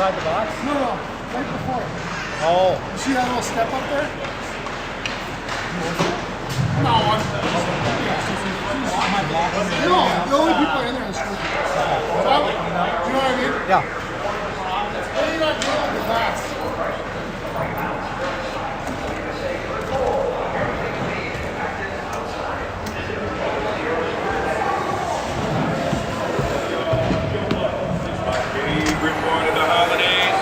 inside the box? No, right before. Oh. You see that little step up there? No, the only people in there is Cloquet. You know what I mean? Yeah. Well, you're not dealing with glass. Favorite part of the holidays.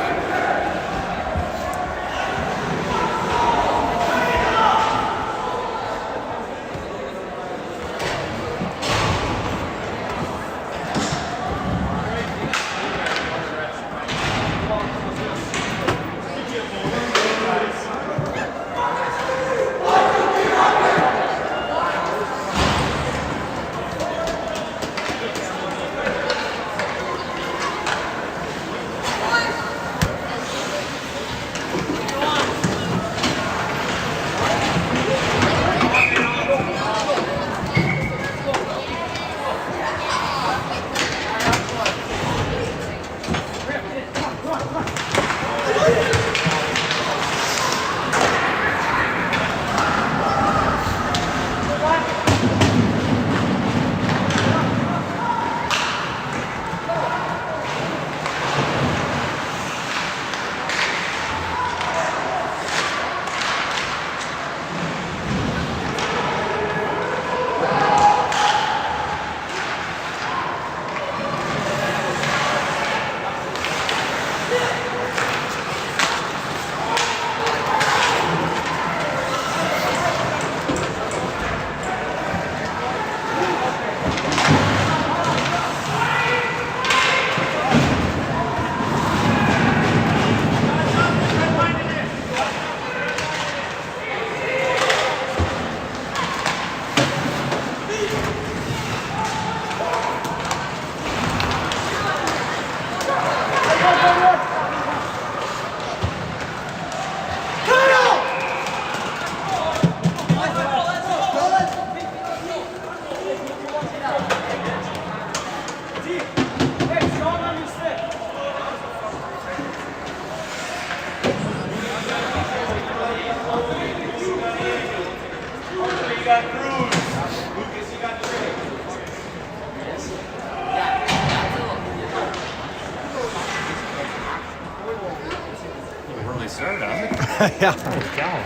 Really started on it. Yeah. Holy cow.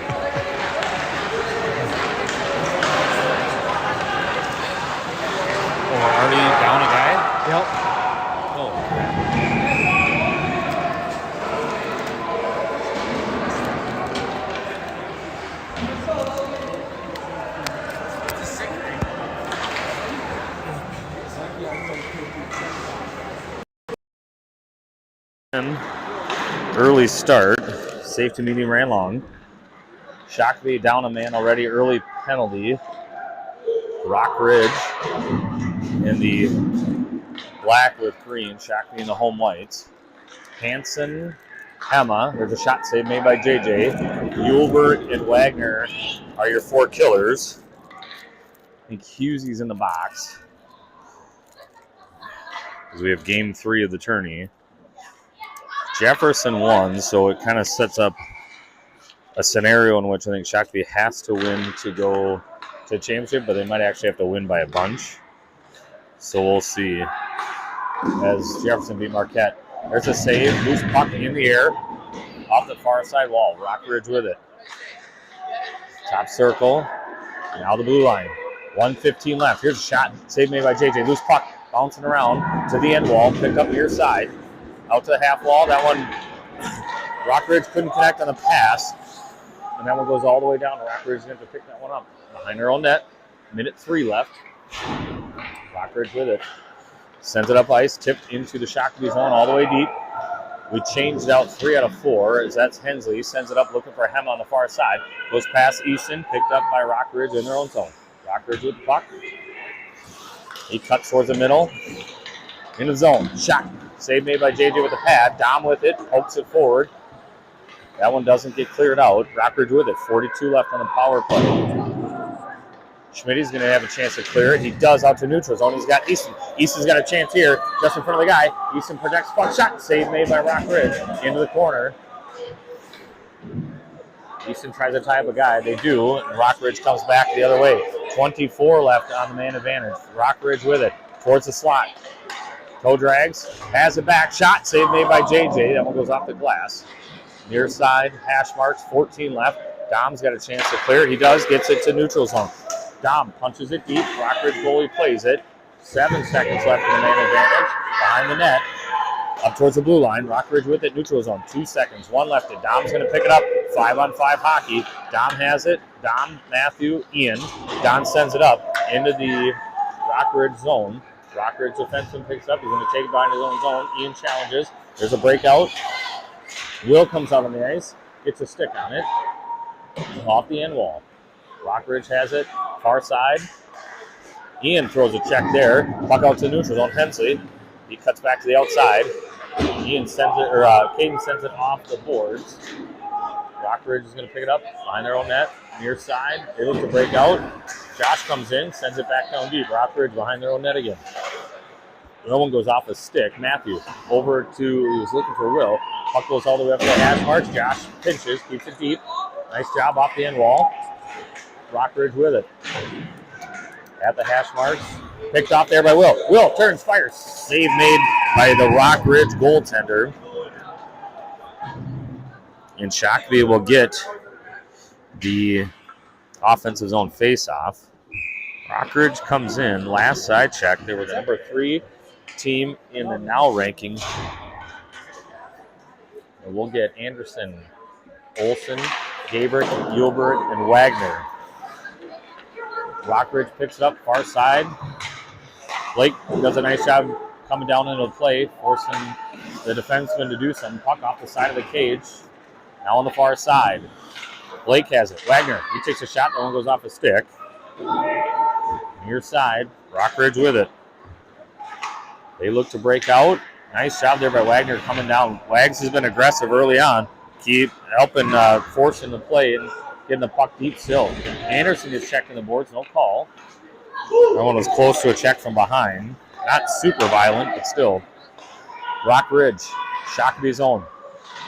Oh, already down a guy? Yep. Oh. Early start. Safety medium ran long. Shakopee down a man already. Early penalty. Rock Ridge in the black with green. Shakopee in the home whites. Hansen, Emma. There's a shot save made by JJ. Yulbert and Wagner are your four killers. I think Husey's in the box. Because we have game 3 of the tourney. Jefferson won, so it kind of sets up a scenario in which I think Shakopee has to win to go to the championship, but they might actually have to win by a bunch. So we'll see. As Jefferson beat Marquette. There's a save, loose puck in the air, off the far side wall. Rockridge with it. Top circle, now the blue line. 1:15 left. Here's a shot, save made by JJ. Loose puck, bouncing around to the end wall, picked up near side. Out to the half wall. That one, Rockridge couldn't connect on the pass. And that one goes all the way down. Rockridge is going to pick that one up. Behind their own net. 1:03 left. Rockridge with it. Sends it up ice. Tipped into the Shakopee zone all the way deep. We changed out 3 out of 4. As that's Hensley. Sends it up looking for Hema on the far side. Goes past Easton. Picked up by Rockridge in their own zone. Rockridge with the puck. He cuts towards the middle. In the zone. Shot. Save made by JJ with the pad. Dom with it. Pokes it forward. That one doesn't get cleared out. Rockridge with it. 42 left on the power play. Schmitty's going to have a chance to clear it. He does out to neutral zone. He's got Easton. Easton's got a chance here, just in front of the guy. Easton protects, puck shot. Save made by Rock Ridge into the corner. Easton tries to tie up a guy. They do, and Rock Ridge comes back the other way. 24 left on the man advantage. Rock Ridge with it towards the slot. Toe drags, has it back. Shot, save made by JJ. That one goes off the glass. Near side, hash marks, 14 left. Dom's got a chance to clear it. He does, gets it to neutral zone. Dom punches it deep. Rock Ridge goalie plays it. 7 seconds left in the man advantage. Behind the net. Up towards the blue line. Rock Ridge with it. Neutral zone. 2 seconds. 1 left. Dom's going to pick it up. 5-on-5 hockey. Dom has it. Dom, Matthew, Ian. Dom sends it up into the Rock Ridge zone. Rock Ridge defenseman picks up. He's going to take it behind his own zone. Ian challenges. There's a breakout. Will comes out on the ice. Gets a stick on it. Off the end wall. Rock Ridge has it. Far side. Ian throws a check there. Puck out to neutral zone. Hensley. He cuts back to the outside. Ian sends it, or Caden sends it off the boards. Rock Ridge is going to pick it up behind their own net. Near side. They look to break out. Josh comes in, sends it back down deep. Rock Ridge behind their own net again. No one goes off a stick. Matthew over to, he was looking for Will. Puck goes all the way up to the hash marks. Josh pinches, keeps it deep. Nice job off the end wall. Rock Ridge with it. At the hash marks. Picked off there by Will. Will turns, fires. Save made by the Rock Ridge goaltender. And Shakopee will get the offensive zone face-off. Rock Ridge comes in. Last side check. They were the number 3 team in the now ranking. And we'll get Anderson, Olsen, Gabrick, Gilbert, and Wagner. Rock Ridge picks it up, far side. Blake does a nice job coming down into the play, forcing the defenseman to do something. Puck off the side of the cage. Now on the far side. Blake has it. Wagner, he takes a shot. No one goes off a stick. Near side. Rock Ridge with it. They look to break out. Nice job there by Wagner coming down. Wags has been aggressive early on. Keep helping forcing the play and getting the puck deep still. Anderson is checking the boards. No call. That one was close to a check from behind. Not super violent, but still. Rock Ridge. Shakopee's own.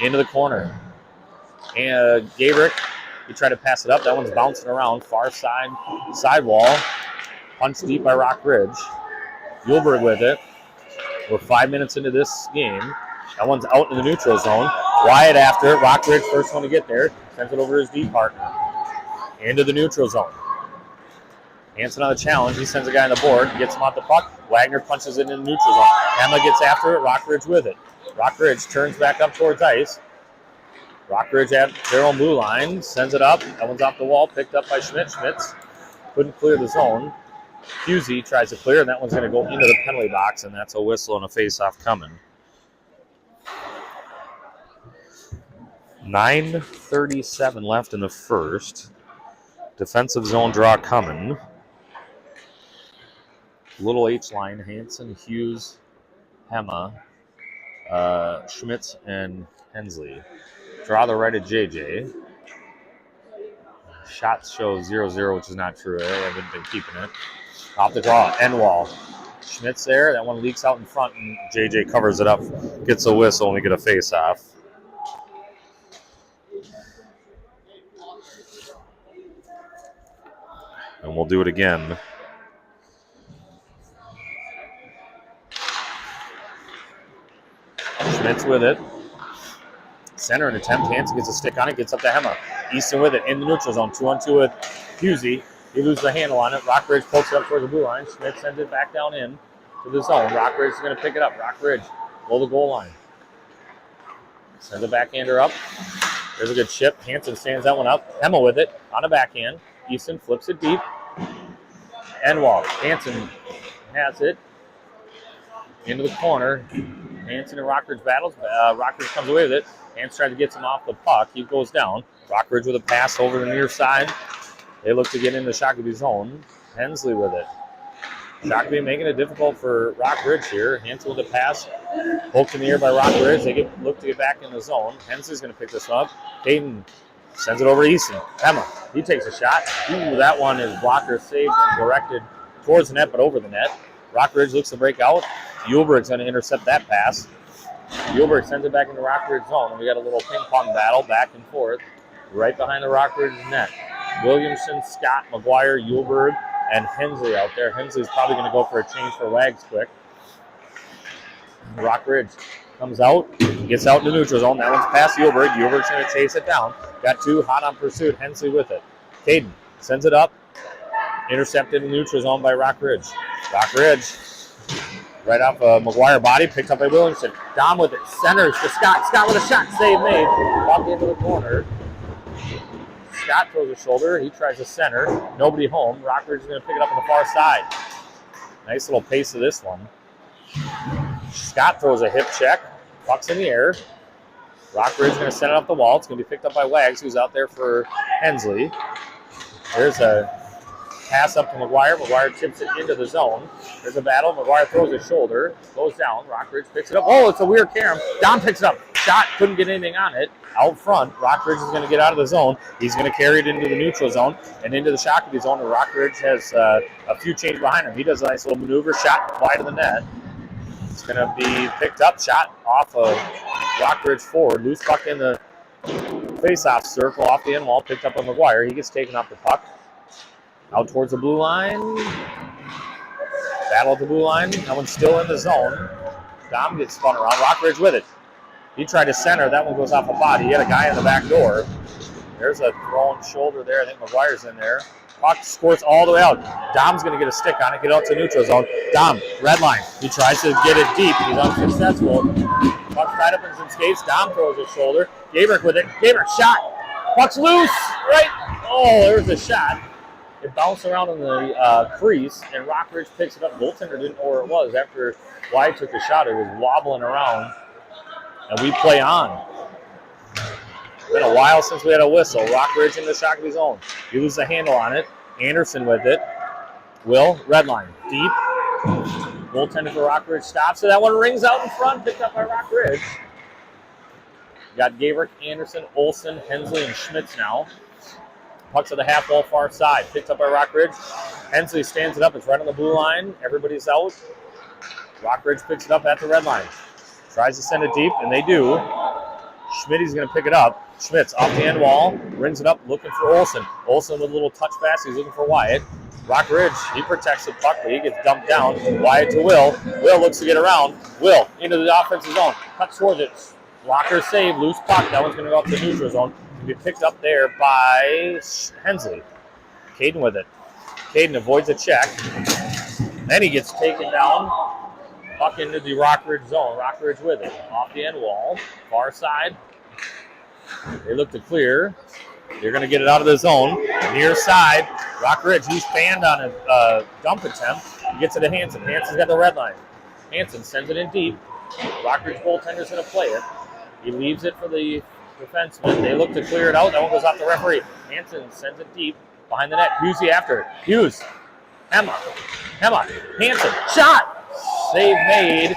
Into the corner. And Gabrick, he tried to pass it up. That one's bouncing around. Far side, sidewall. Punched deep by Rock Ridge. Gilbert with it. We're 5 minutes into this game. That one's out in the neutral zone. Wyatt after it. Rock Ridge, first one to get there. Sends it over to his D partner. Into the neutral zone. Hanson on the challenge. He sends a guy on the board. Gets him off the puck. Wagner punches it in the neutral zone. Emma gets after it. Rock Ridge with it. Rock Ridge turns back up towards ice. Rock Ridge at their own blue line. Sends it up. That one's off the wall. Picked up by Schmidt. Schmitz couldn't clear the zone. Husey tries to clear, and that one's going to go into the penalty box, and that's a whistle and a face-off coming. 9:37 left in the first. Defensive zone draw coming. Little H line, Hanson, Hughes, Hema, Schmitz, and Hensley. Draw the right of JJ. Shots show 0-0, which is not true. I haven't been keeping it. Off the draw, end wall. Schmitz there. That one leaks out in front, and JJ covers it up. Gets a whistle, and we get a face-off. And we'll do it again. Schmitz with it. Center an attempt. Hanson gets a stick on it. Gets up to Hema. Easton with it in the neutral zone. 2-on-2 with Husey. He loses the handle on it. Rock Ridge pokes it up towards the blue line. Schmidt sends it back down in to the zone. Rock Ridge is going to pick it up. Rock Ridge below the goal line. Sends the backhander up. There's a good chip. Hanson stands that one up. Hema with it on a backhand. Easton flips it deep. End wall. Hanson has it into the corner. Hanson and Rock Ridge battles. Rock Ridge comes away with it. Hanson tries to get him off the puck. He goes down. Rock Ridge with a pass over the near side. They look to get into Shakopee's zone. Hensley with it. Shakopee making it difficult for Rock Ridge here. Hanson with a pass. Poked in the air by Rock Ridge. They look to get back in the zone. Hensley's going to pick this up. Caden Sends it over to Easton. Emma, he takes a shot. Ooh, that one is blocker saved and directed towards the net, but over the net. Rockridge looks to break out. Yulberg's going to intercept that pass. Yulberg sends it back into Rockridge zone, and we got a little ping pong battle back and forth right behind the Rockridge net. Williamson, Scott, McGuire, Yulberg, and Hensley out there. Hensley's probably going to go for a change for Wags quick. Rockridge comes out, gets out in the neutral zone. That one's past Yulberg. Yulberg's going to chase it down. Got two, hot on pursuit. Hensley with it. Caden sends it up. Intercepted in the neutral zone by Rockridge. Rockridge right off McGuire body, picked up by Williamson. Dom with it, centers to Scott. Scott with a shot, save made. Walked into the corner. Scott throws a shoulder. He tries to center. Nobody home. Rockridge is going to pick it up on the far side. Nice little pace of this one. Scott throws a hip check. Puck's in the air. Rockridge is going to send it up the wall. It's going to be picked up by Wags, who's out there for Hensley. There's a pass up to McGuire. McGuire tips it into the zone. There's a battle. McGuire throws his shoulder. Goes down. Rockridge picks it up. Oh, it's a weird carom. Dom picks it up. Shot. Couldn't get anything on it. Out front. Rockridge is going to get out of the zone. He's going to carry it into the neutral zone and into the Shakopee zone. And Rockridge has a few changes behind him. He does a nice little maneuver. Shot wide of the net. It's going to be picked up. Shot off of Rockridge forward. Loose puck in the face-off circle off the end wall. Picked up by McGuire. He gets taken off the puck. Out towards the blue line. Battle at the blue line. That one's still in the zone. Dom gets spun around. Rockridge with it. He tried to center. That one goes off a body. He had a guy in the back door. There's a thrown shoulder there. I think McGuire's in there. Puck squirts all the way out. Dom's going to get a stick on it. Get out to neutral zone. Dom, red line. He tries to get it deep. He's unsuccessful. Puck's tied up in some skates. Dom throws his shoulder. Gabrick with it. Gabrick shot. Puck's loose. Right. Oh, there's a shot. It bounced around in the crease, and Rockridge picks it up. Goaltender didn't know where it was. After Wyatt took the shot, it was wobbling around, and we play on. It's been a while since we had a whistle. Rockridge in the Shakopee zone. He loses the handle on it. Anderson with it. Will, red line, deep. Goaltender for Rockridge stops it. That one rings out in front, picked up by Rockridge. Got Gabrick, Anderson, Olsen, Hensley, and Schmitz now. Puck's at the half wall far side. Picked up by Rockridge. Hensley stands it up. It's right on the blue line. Everybody's out. Rockridge picks it up at the red line. Tries to send it deep, and they do. Schmitty's going to pick it up. Schmitz off the end wall. Rings it up, looking for Olsen. Olsen with a little touch pass. He's looking for Wyatt. Rockridge, he protects the puck, but he gets dumped down. Wyatt to Will. Will looks to get around. Will into the offensive zone. Cuts towards it. Blocker save. Loose puck. That one's going to go up to the neutral zone. Be picked up there by Hensley. Caden with it. Caden avoids a check. Then he gets taken down. Puck into the Rockridge zone. Rockridge with it. Off the end wall. Far side. They look to clear. They're going to get it out of the zone. Near side. Rockridge, he's fanned on a dump attempt. He gets it to Hansen. Hansen's got the red line. Hansen sends it in deep. Rockridge goaltender's going to play it. He leaves it for the defenseman. They look to clear it out. That one goes off the referee. Hansen sends it deep behind the net. Hughesy after it. Hughes. Hemma. Hansen. Shot. Save made.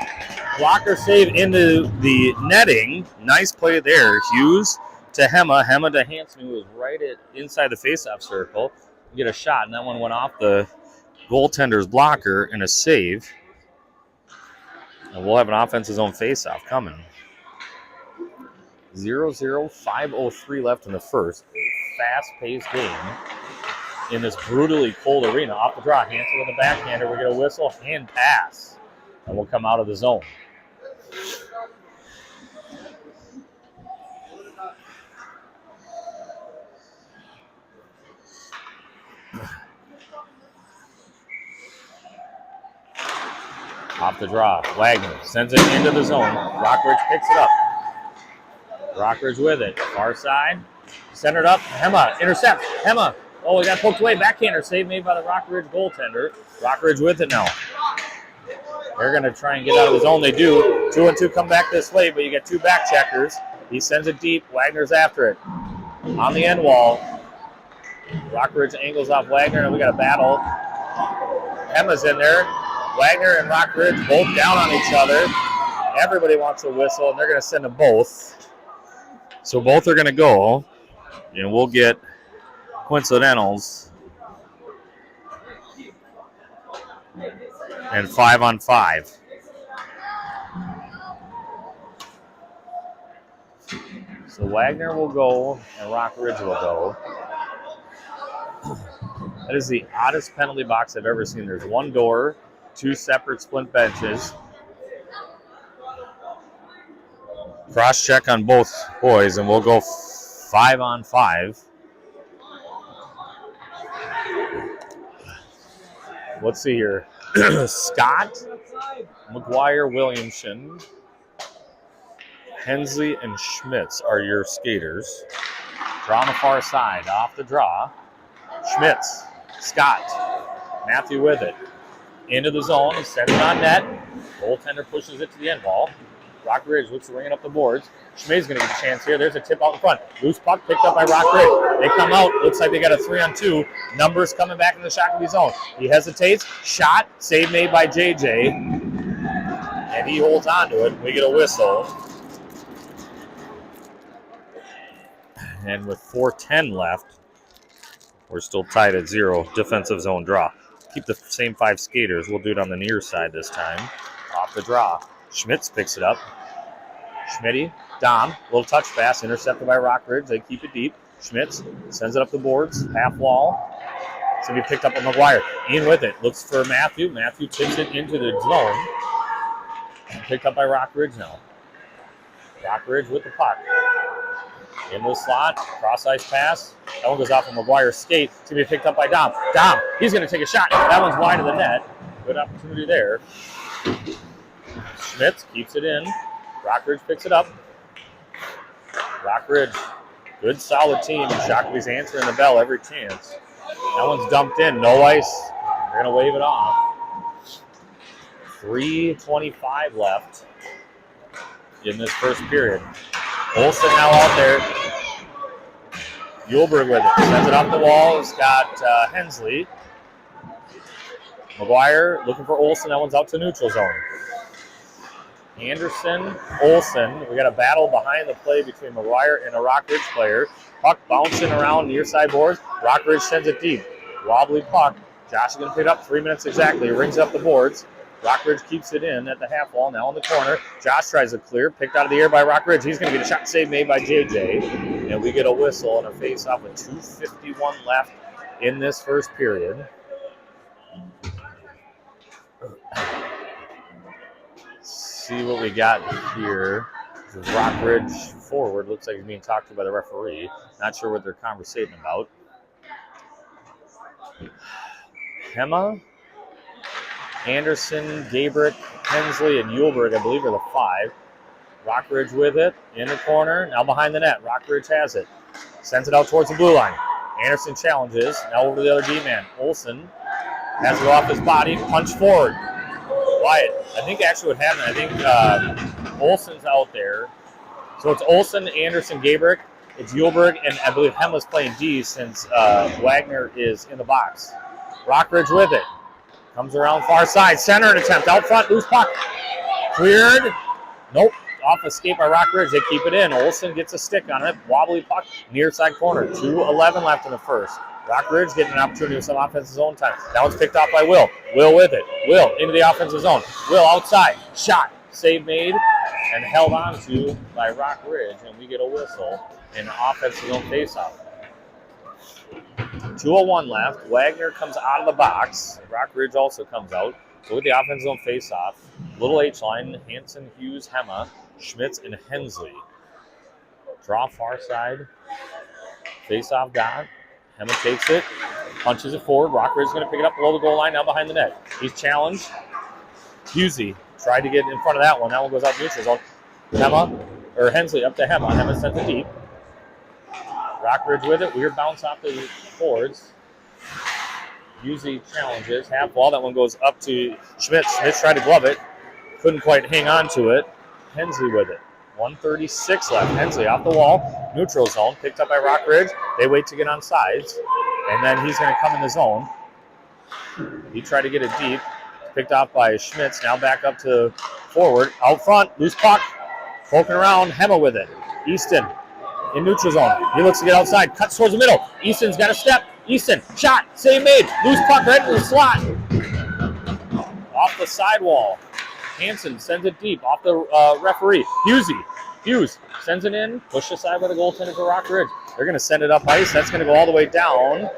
Blocker save into the netting. Nice play there. Hughes to Hemma. Hemma to Hansen, who was right inside the faceoff circle. Get a shot, and that one went off the goaltender's blocker in a save. And we'll have an offensive zone faceoff coming. 0-0, 5:03 left in the first. A fast-paced game in this brutally cold arena. Off the draw, Hansen with a backhander. We get a whistle, hand pass, and we'll come out of the zone. Off the draw, Wagner sends it into the zone. Rockridge picks it up. Rockridge with it. Far side. Centered up. Hemma intercepts. Hemma. Oh, he got poked away. Backhander save made by the Rockridge goaltender. Rockridge with it now. They're going to try and get out of the zone. They do. 2-2 come back this way, but you get two back checkers. He sends it deep. Wagner's after it. On the end wall. Rockridge angles off Wagner, and we got a battle. Hemma's in there. Wagner and Rockridge both down on each other. Everybody wants a whistle, and they're going to send them both. So both are going to go. And we'll get coincidentals and 5-on-5. So Wagner will go and Rock Ridge will go. That is the oddest penalty box I've ever seen. There's one door, 2 separate splint benches. Cross check on both boys, and we'll go 5-on-5. Let's see here. Scott, McGuire, Williamson, Hensley, and Schmitz are your skaters. Draw on the far side, off the draw. Schmitz, Scott, Matthew with it. Into the zone, he sends it on net. Goaltender pushes it to the end wall. Rock Ridge looks to ring it up the boards. Schmidt's going to get a chance here. There's a tip out in front. Loose puck picked up by Rock Ridge. They come out. Looks like they got a 3-on-2. Numbers coming back in the Shakopee zone. He hesitates. Shot. Save made by JJ. And he holds on to it. We get a whistle. And with 4:10 left, we're still tied at 0. Defensive zone draw. Keep the same 5 skaters. We'll do it on the near side this time. Off the draw. Schmitz picks it up. Schmitty, Dom, little touch pass, intercepted by Rock Ridge. They keep it deep. Schmitz sends it up the boards, half wall. It's going to be picked up by McGuire. In with it, looks for Matthew. Matthew tips it into the zone. Picked up by Rock Ridge now. Rock Ridge with the puck. In the slot, cross ice pass. That one goes off of McGuire's skate. It's going to be picked up by Dom. Dom, he's going to take a shot. That one's wide of the net. Good opportunity there. Schmitz keeps it in. Rock Ridge picks it up. Rock Ridge, good solid team. Shakopee's answering the bell every chance. That one's dumped in. No ice. They're going to wave it off. 3:25 left in this first period. Olsen now out there. Yulberg with it. Sends it off the wall. It's got Hensley. McGuire looking for Olsen. That one's out to neutral zone. Anderson, Olsen. We got a battle behind the play between McGuire and a Rock Ridge player. Puck bouncing around near side boards. Rock Ridge sends it deep. Wobbly puck. Josh is going to pick it up 3 minutes exactly. Rings up the boards. Rock Ridge keeps it in at the half wall. Now in the corner. Josh tries to clear. Picked out of the air by Rock Ridge. He's going to get a shot save made by JJ. And we get a whistle and a face-off with 2:51 left in this first period. See what we got here. Rock Ridge forward. Looks like he's being talked to by the referee. Not sure what they're conversating about. Hema, Anderson, Gabrick, Hensley, and Yulberg, I believe, are the 5. Rock Ridge with it. In the corner. Now behind the net. Rock Ridge has it. Sends it out towards the blue line. Anderson challenges. Now over to the other D-man. Olsen has it off his body. Punch forward. Wyatt. I think actually what happened, I think Olsen's out there. So it's Olsen, Anderson, Gabrick. It's Yulberg, and I believe Hema's playing D since Wagner is in the box. Rock Ridge with it. Comes around far side. Center attempt. Out front. Loose puck. Cleared. Nope. Off escape by Rock Ridge. They keep it in. Olsen gets a stick on it. Wobbly puck. Near side corner. 2:11 left in the first. Rock Ridge getting an opportunity with some offensive zone time. That one's picked off by Will. Will with it. Will into the offensive zone. Will outside. Shot. Save made and held on to by Rock Ridge. And we get a whistle in offensive zone faceoff. 2:01 left. Wagner comes out of the box. Rock Ridge also comes out. So with the offensive zone faceoff, little H line, Hanson, Hughes, Hema, Schmitz, and Hensley. Draw far side. Faceoff got. Hema takes it, punches it forward. Rock Ridge is going to pick it up below the goal line, now behind the net. He's challenged. Hughesy tried to get in front of that one. That one goes out neutral zone. Hensley up to Hema. Hema sends it deep. Rock Ridge with it. Weird bounce off the boards. Hughesy challenges. Half wall. That one goes up to Schmitz. Schmitz tried to glove it. Couldn't quite hang on to it. Hensley with it. 1:36 left. Hensley off the wall. Neutral zone. Picked up by Rock Ridge. They wait to get on sides. And then he's going to come in the zone. He tried to get it deep. Picked off by Schmitz. Now back up to forward. Out front. Loose puck. Poking around. Hema with it. Easton in neutral zone. He looks to get outside, cuts towards the middle. Easton's got a step. Easton, shot, save made. Loose puck right into the slot. Off the sidewall. Hansen sends it deep off the referee. Hughes sends it in, pushed aside by the goaltender for Rock Ridge. They're going to send it up ice. That's going to go all the way down.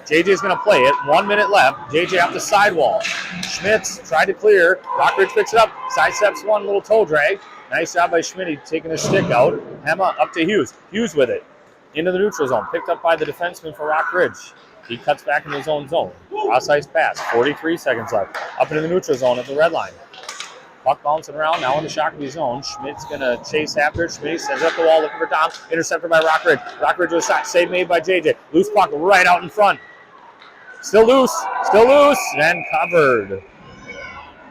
JJ's going to play it. 1 minute left. JJ off the sidewall. Schmitz tried to clear. Rock Ridge picks it up. Sidesteps one, little toe drag. Nice job by Schmitty taking his stick out. Hema up to Hughes. Hughes with it. Into the neutral zone. Picked up by the defenseman for Rock Ridge. He cuts back into his own zone. Cross-ice pass. 43 seconds left. Up into the neutral zone at the red line. Puck bouncing around, now in the Shakopee zone. Schmidt's going to chase after it. Schmidt sends it up the wall looking for Tom. Intercepted by Rock Ridge. Rock Ridge with a shot. Save made by JJ. Loose puck right out in front. Still loose, and covered.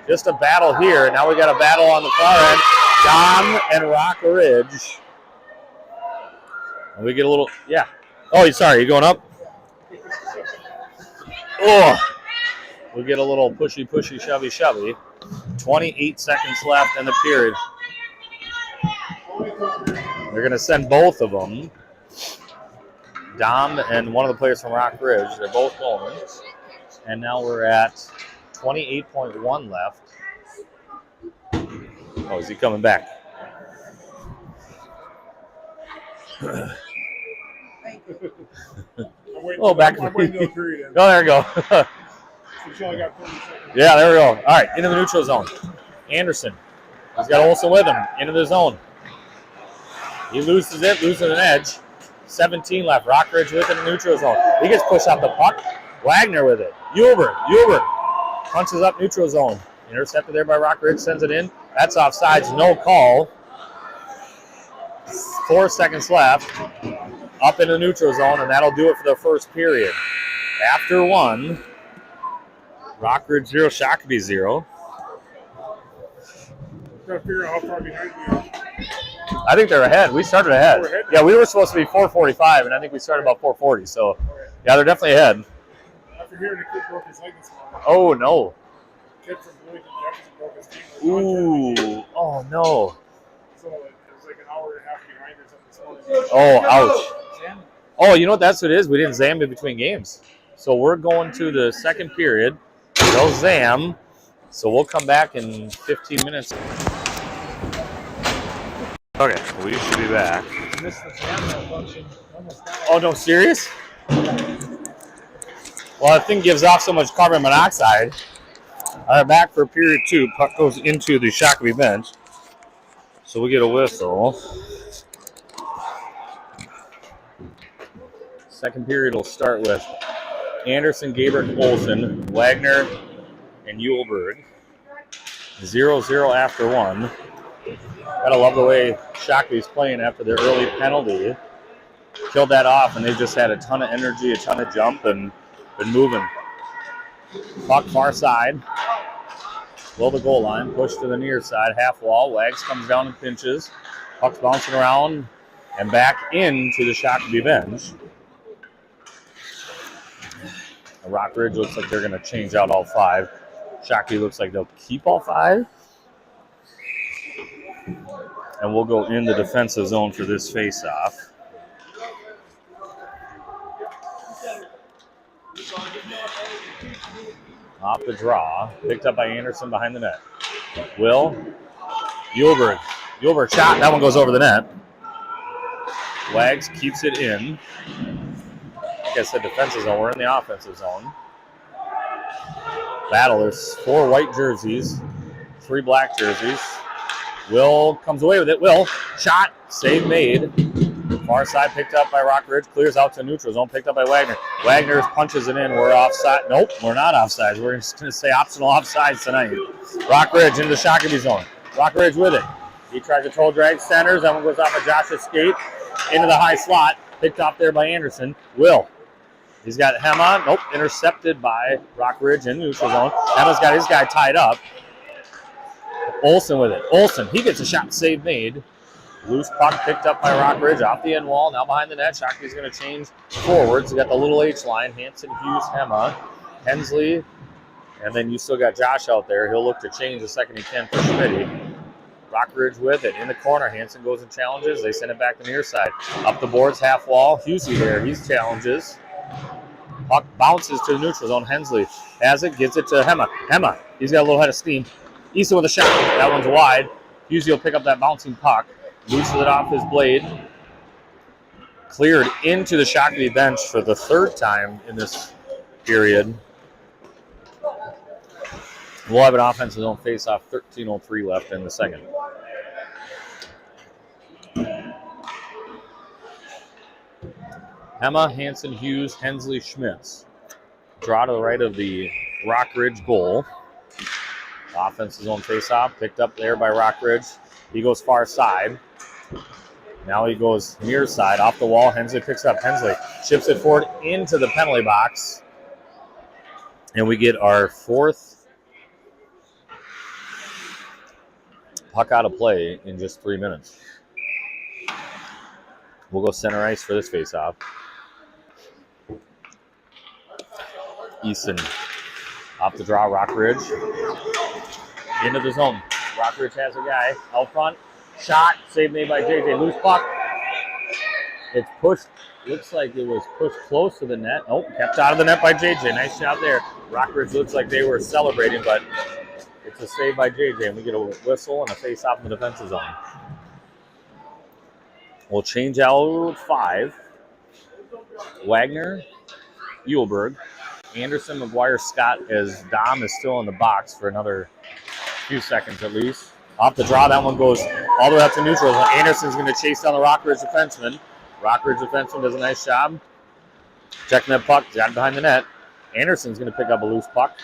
Just a battle here. Now we got a battle on the far end. Dom and Rock Ridge. And we get a little, yeah. Oh, sorry, you going up? Oh, we get a little pushy, shovey. 28 seconds left in the period. They're going to send both of them. Dom and one of the players from Rock Ridge. They're both going. And now we're at 28.1 left. Oh, is he coming back? Oh, back. Oh, there we go. Yeah, there we go. All right, into the neutral zone. Anderson. He's got Olsen with him. Into the zone. He loses an edge. 17 left. Rock Ridge with it in the neutral zone. He gets pushed off the puck. Wagner with it. Uhlberg punches up neutral zone. Intercepted there by Rock Ridge. Sends it in. That's offsides. No call. 4 seconds left. Up in the neutral zone, and that'll do it for the first period. After one, Rock Ridge 0, Shakopee 0. Trying to figure out how far behind we are. I think they're ahead. We started ahead. Yeah, we were supposed to be 4:45, and I think we started about 4:40. So, yeah, they're definitely ahead. After hearing a kid broke his leg this morning. Oh, no. Kid from Bloomington Jefferson broke his knee. Ooh. Oh, no. So it was like an hour and a half behind or something this morning. Oh, ouch. Oh, you know what that's what it is? We didn't zam in between games. So we're going to the second period. No zam. So we'll come back in 15 minutes. Okay, we should be back. Oh, no, serious? Well, that thing gives off so much carbon monoxide. All right, back for period 2. Puck goes into the Shakopee bench. So we get a whistle. Second period will start with Anderson, Gabriel, Olsen, Wagner, and Uhlberg. 0-0 after one. Gotta love the way Shakopee's playing after their early penalty. Killed that off, and they've just had a ton of energy, a ton of jump, and been moving. Puck far side. Below the goal line, pushed to the near side, half wall. Wags comes down and pinches. Puck's bouncing around and back into the Shakopee bench. Rock Ridge looks like they're going to change out all 5. Shakopee looks like they'll keep all 5. And we'll go in the defensive zone for this face-off. Off the draw. Picked up by Anderson behind the net. Uhlberg shot. That one goes over the net. Wags keeps it in. Like I said, defensive zone. We're in the offensive zone. Battle. There's 4 white jerseys, 3 black jerseys. Will comes away with it. Will shot. Save made. Far side picked up by Rock Ridge. Clears out to neutral zone. Picked up by Wagner. Wagner punches it in. We're offside. Nope, we're not offsides. We're just going to say optional offsides tonight. Rock Ridge into the Shakopee zone. Rock Ridge with it. He tries to toe drag centers. That one goes off of Josh's skate into the high slot. Picked off there by Anderson. Will. He's got Hema. Nope. Intercepted by Rock Ridge in neutral zone. Hema's got his guy tied up. Olsen with it. Olsen. He gets a shot. Save made. Loose puck picked up by Rock Ridge off the end wall. Now behind the net. Shakopee's going to change forwards. We got the little H line. Hansen, Hughes, Hema, Hensley. And then you still got Josh out there. He'll look to change the second he can for Schmitty. Rockridge with it in the corner. Hanson goes and challenges. They send it back to the near side. Up the boards, half wall. Husey there. He's challenges. Puck bounces to the neutral zone. Hensley has it, gives it to Hema. Hema, he's got a little head of steam. Easton with a shot. That one's wide. Husey will pick up that bouncing puck. Loses it off his blade. Cleared into the Shakopee bench for the third time in this period. We'll have an offensive zone face-off. 13:03 left in the second. Hema, Hanson, Hughes, Hensley, Schmitz. Draw to the right of the Rockridge goal. Offensive zone face-off, picked up there by Rockridge. He goes far side. Now he goes near side, off the wall. Hensley picks up. Hensley ships it forward into the penalty box. And we get our fourth puck out of play in just 3 minutes. We'll go center ice for this face-off. Easton off the draw, Rockridge. Into the zone. Rockridge has a guy out front. Shot, save made by JJ. Loose puck. It's pushed. Looks like it was pushed close to the net. Oh, kept out of the net by JJ. Nice shot there. Rockridge looks like they were celebrating, but it's a save by JJ. And we get a whistle and a face-off in the defensive zone. We'll change out 5. Wagner, Uhlberg, Anderson, McGuire, Scott, as Dom is still in the box for another few seconds at least. Off the draw, that one goes all the way up to neutral. Anderson's going to chase down the Rockridge defenseman. Rockridge defenseman does a nice job. Checking that puck, got it behind the net. Anderson's going to pick up a loose puck.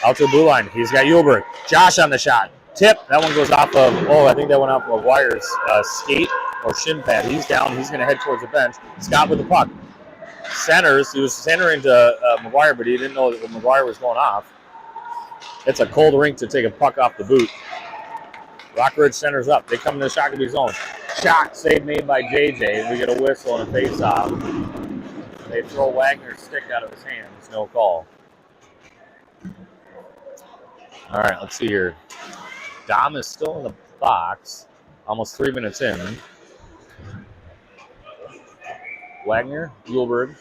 Out to the blue line. He's got Uhlberg. Josh on the shot. Tip. That one goes off of, I think that went off of McGuire's skate or shin pad. He's down. He's going to head towards the bench. Scott with the puck. Centers. He was centering to McGuire, but he didn't know that McGuire was going off. It's a cold rink to take a puck off the boot. Rockridge centers up. They come into the Shakopee zone. Shot, save made by JJ. We get a whistle and a face-off. They throw Wagner's stick out of his hands. No call. All right, let's see here. Dom is still in the box. Almost 3 minutes in. Wagner, Uhlberg,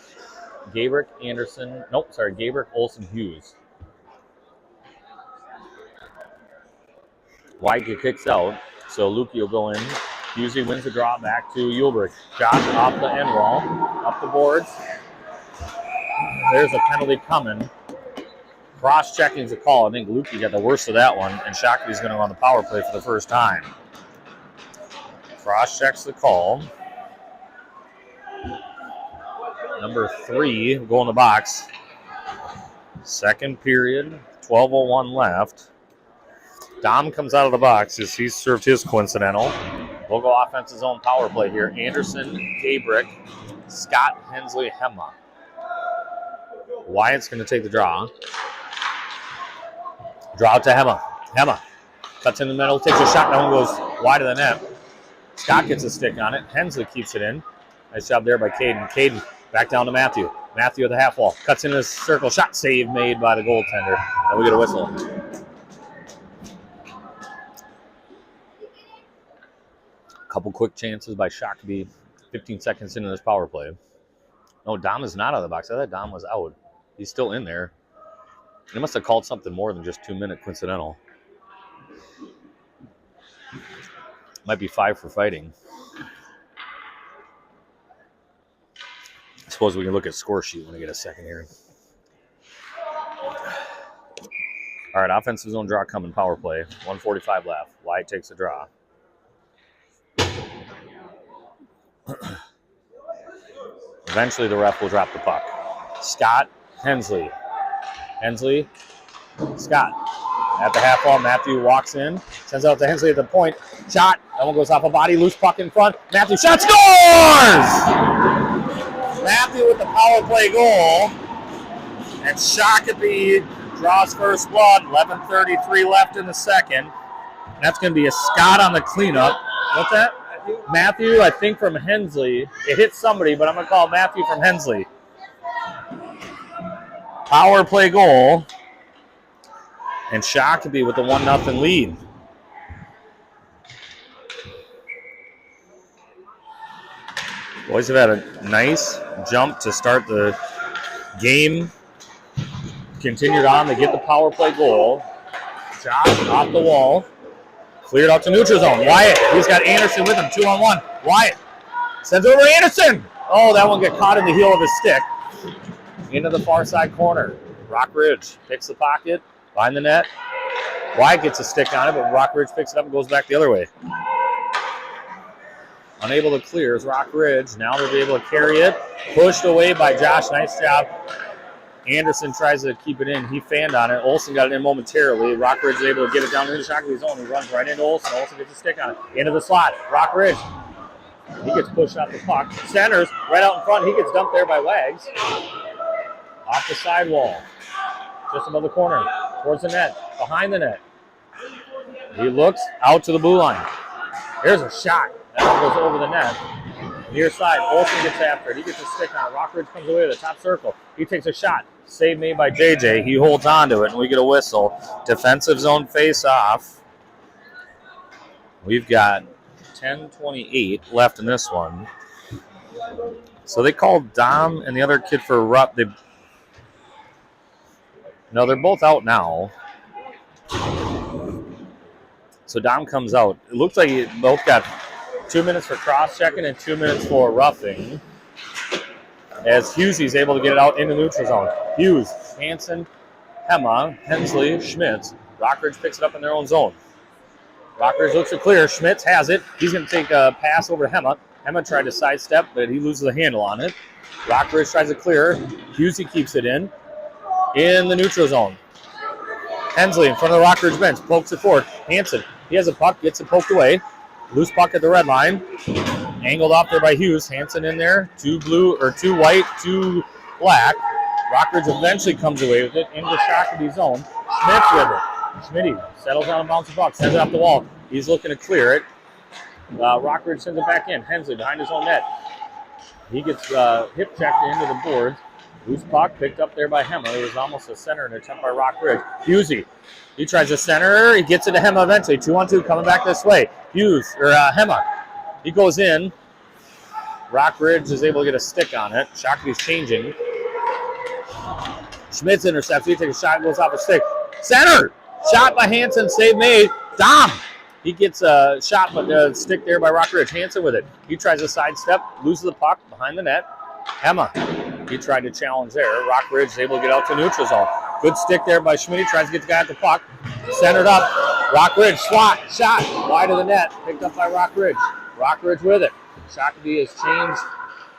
Gabrick, Anderson. Gabrick, Olsen, Hughes. Weige kicks out, so Lukey will go in. Husey wins the draw back to Uhlberg. Josh off the end wall, up the boards. There's a penalty coming. Cross-checking is a call. I think Lukey got the worst of that one, and Shakopee's going to go on the power play for the first time. Cross-checks the call. Number 3 will go in the box. Second period, 12:01 left. Dom comes out of the box as he's served his coincidental. We'll go offensive zone power play here. Anderson, Gabrick, Scott, Hensley, Hema. Wyatt's going to take the draw. Draw out to Hema. Hema cuts in the middle, takes a shot. That one goes wide of the net. Scott gets a stick on it. Hensley keeps it in. Nice job there by Caden. Caden back down to Matthew. Matthew at the half wall. Cuts into the circle. Shot save made by the goaltender. And we get a whistle. Couple quick chances by Shakopee 15 seconds into this power play. No, Dom is not out of the box. I thought Dom was out. He's still in there. They must have called something more than just 2-minute coincidental. Might be 5 for fighting. I suppose we can look at score sheet when we get a second here. All right, offensive zone draw coming, power play. 1:45 left. Wyatt takes a draw. Eventually, the ref will drop the puck. Scott, Hensley. Hensley, Scott. At the half wall, Matthew walks in. Sends out to Hensley at the point. Shot. That one goes off a body. Loose puck in front. Matthew shot. Scores! Matthew with the power play goal. And Shakopee draws first blood. 11:33 left in the second. And that's going to be a Scott on the cleanup. What's that? Matthew, I think from Hensley. It hit somebody, but I'm going to call Matthew from Hensley. Power play goal. And Shakopee with the 1-0 lead. Boys have had a nice jump to start the game. Continued on. They get the power play goal. Josh off the wall. Cleared out to neutral zone. Wyatt, he's got Anderson with him. 2-on-1. Wyatt sends over Anderson. Oh, that one got caught in the heel of his stick. Into the far side corner. Rockridge picks the pocket. Behind the net. Wyatt gets a stick on it, but Rockridge picks it up and goes back the other way. Unable to clear is Rockridge. Now they'll be able to carry it. Pushed away by Josh. Nice job. Anderson tries to keep it in. He fanned on it. Olsen got it in momentarily. Rockridge is able to get it down into Shockley's zone. He runs right into Olsen. Olsen gets a stick on it. Into the slot. Rockridge. He gets pushed off the puck. Centers right out in front. He gets dumped there by Wags. Off the sidewall. Just above the corner. Towards the net. Behind the net. He looks out to the blue line. Here's a shot. That goes over the net. Near side, Olsen gets after it. He gets a stick on it. Rockridge comes away to the top circle. He takes a shot. Save made by JJ. He holds on to it, and we get a whistle. Defensive zone face-off. We've got 10:28 left in this one. So they called Dom and the other kid for Rupp. No, they're both out now. So Dom comes out. It looks like they both got 2 minutes for cross-checking and 2 minutes for roughing. As Hughesy's able to get it out into neutral zone. Hughes, Hansen, Hema, Hensley, Schmitz. Rockridge picks it up in their own zone. Rockridge looks to clear. Schmitz has it. He's going to take a pass over to Hema. Hema tried to sidestep, but he loses the handle on it. Rockridge tries to clear. Hughes keeps it in the neutral zone. Hensley in front of the Rockridge bench. Pokes it forward. Hansen, he has a puck. Gets it poked away. Loose puck at the red line. Angled off there by Hughes. Hansen in there. 2 blue, or 2 white, 2 black. Rockridge eventually comes away with it into Shockey's zone. Schmitz with it. Schmitty settles on a bouncy puck. Sends it off the wall. He's looking to clear it. Rockridge sends it back in. Hensley behind his own net. He gets hip checked into the boards. Loose puck picked up there by Hema. It was almost a center and attempt by Rockridge. Hughesy. He tries to center. He gets it to Hema eventually. 2-on-2 coming back this way. Hema. He goes in. Rockridge is able to get a stick on it. Shockley's changing. Schmitz intercepts. He takes a shot, goes off a stick. Center! Shot by Hansen. Save made. Dom! He gets a shot, but a stick there by Rockridge. Hansen with it. He tries to sidestep. Loses the puck behind the net. Hema. He tried to challenge there. Rockridge is able to get out to neutral zone. Good stick there by Schmitty. Tries to get the guy at the puck. Centered up. Rockridge, shot. Wide of the net. Picked up by Rockridge. Rockridge with it. Shockley has changed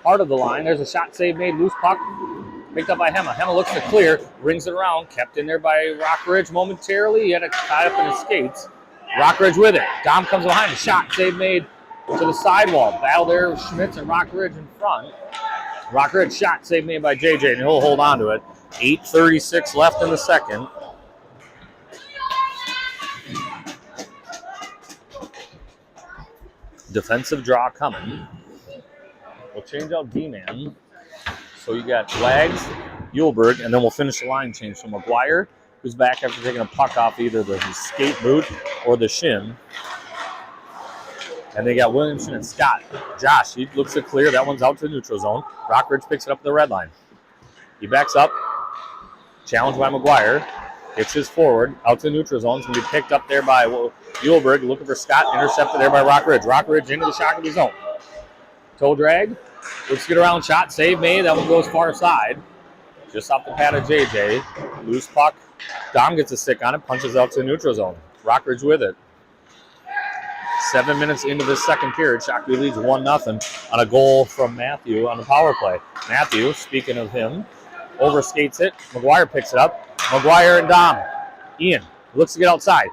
part of the line. There's a shot save made. Loose puck. Picked up by Hema. Hema looks to clear. Rings it around. Kept in there by Rockridge momentarily. He had it tied up in his skates. Rockridge with it. Dom comes behind. Shot save made to the sidewall. Battle there with Schmitz and Rockridge in front. Rockridge shot save made by JJ, and he'll hold on to it. 8:36 left in the second. Defensive draw coming. We'll change out D-man. So you got Wags, Uhlberg, and then we'll finish the line change. So McGuire, who's back after taking a puck off either the skate boot or the shin. And they got Williamson and Scott. Josh, he looks to clear. That one's out to the neutral zone. Rockridge picks it up at the red line. He backs up. Challenged by McGuire. Hits his forward. Out to the neutral zone. It's going to be picked up there by Uhlberg. Looking for Scott. Intercepted there by Rockridge. Rockridge into the Shockley zone. Toe drag. Looks to get around. Shot. Save made. That one goes far side. Just off the pad of JJ. Loose puck. Dom gets a stick on it. Punches out to the neutral zone. Rockridge with it. 7 minutes into the second period, Shockley leads 1-0 on a goal from Matthew on the power play. Matthew, speaking of him, overskates it. McGuire picks it up. McGuire and Dom. Ian looks to get outside.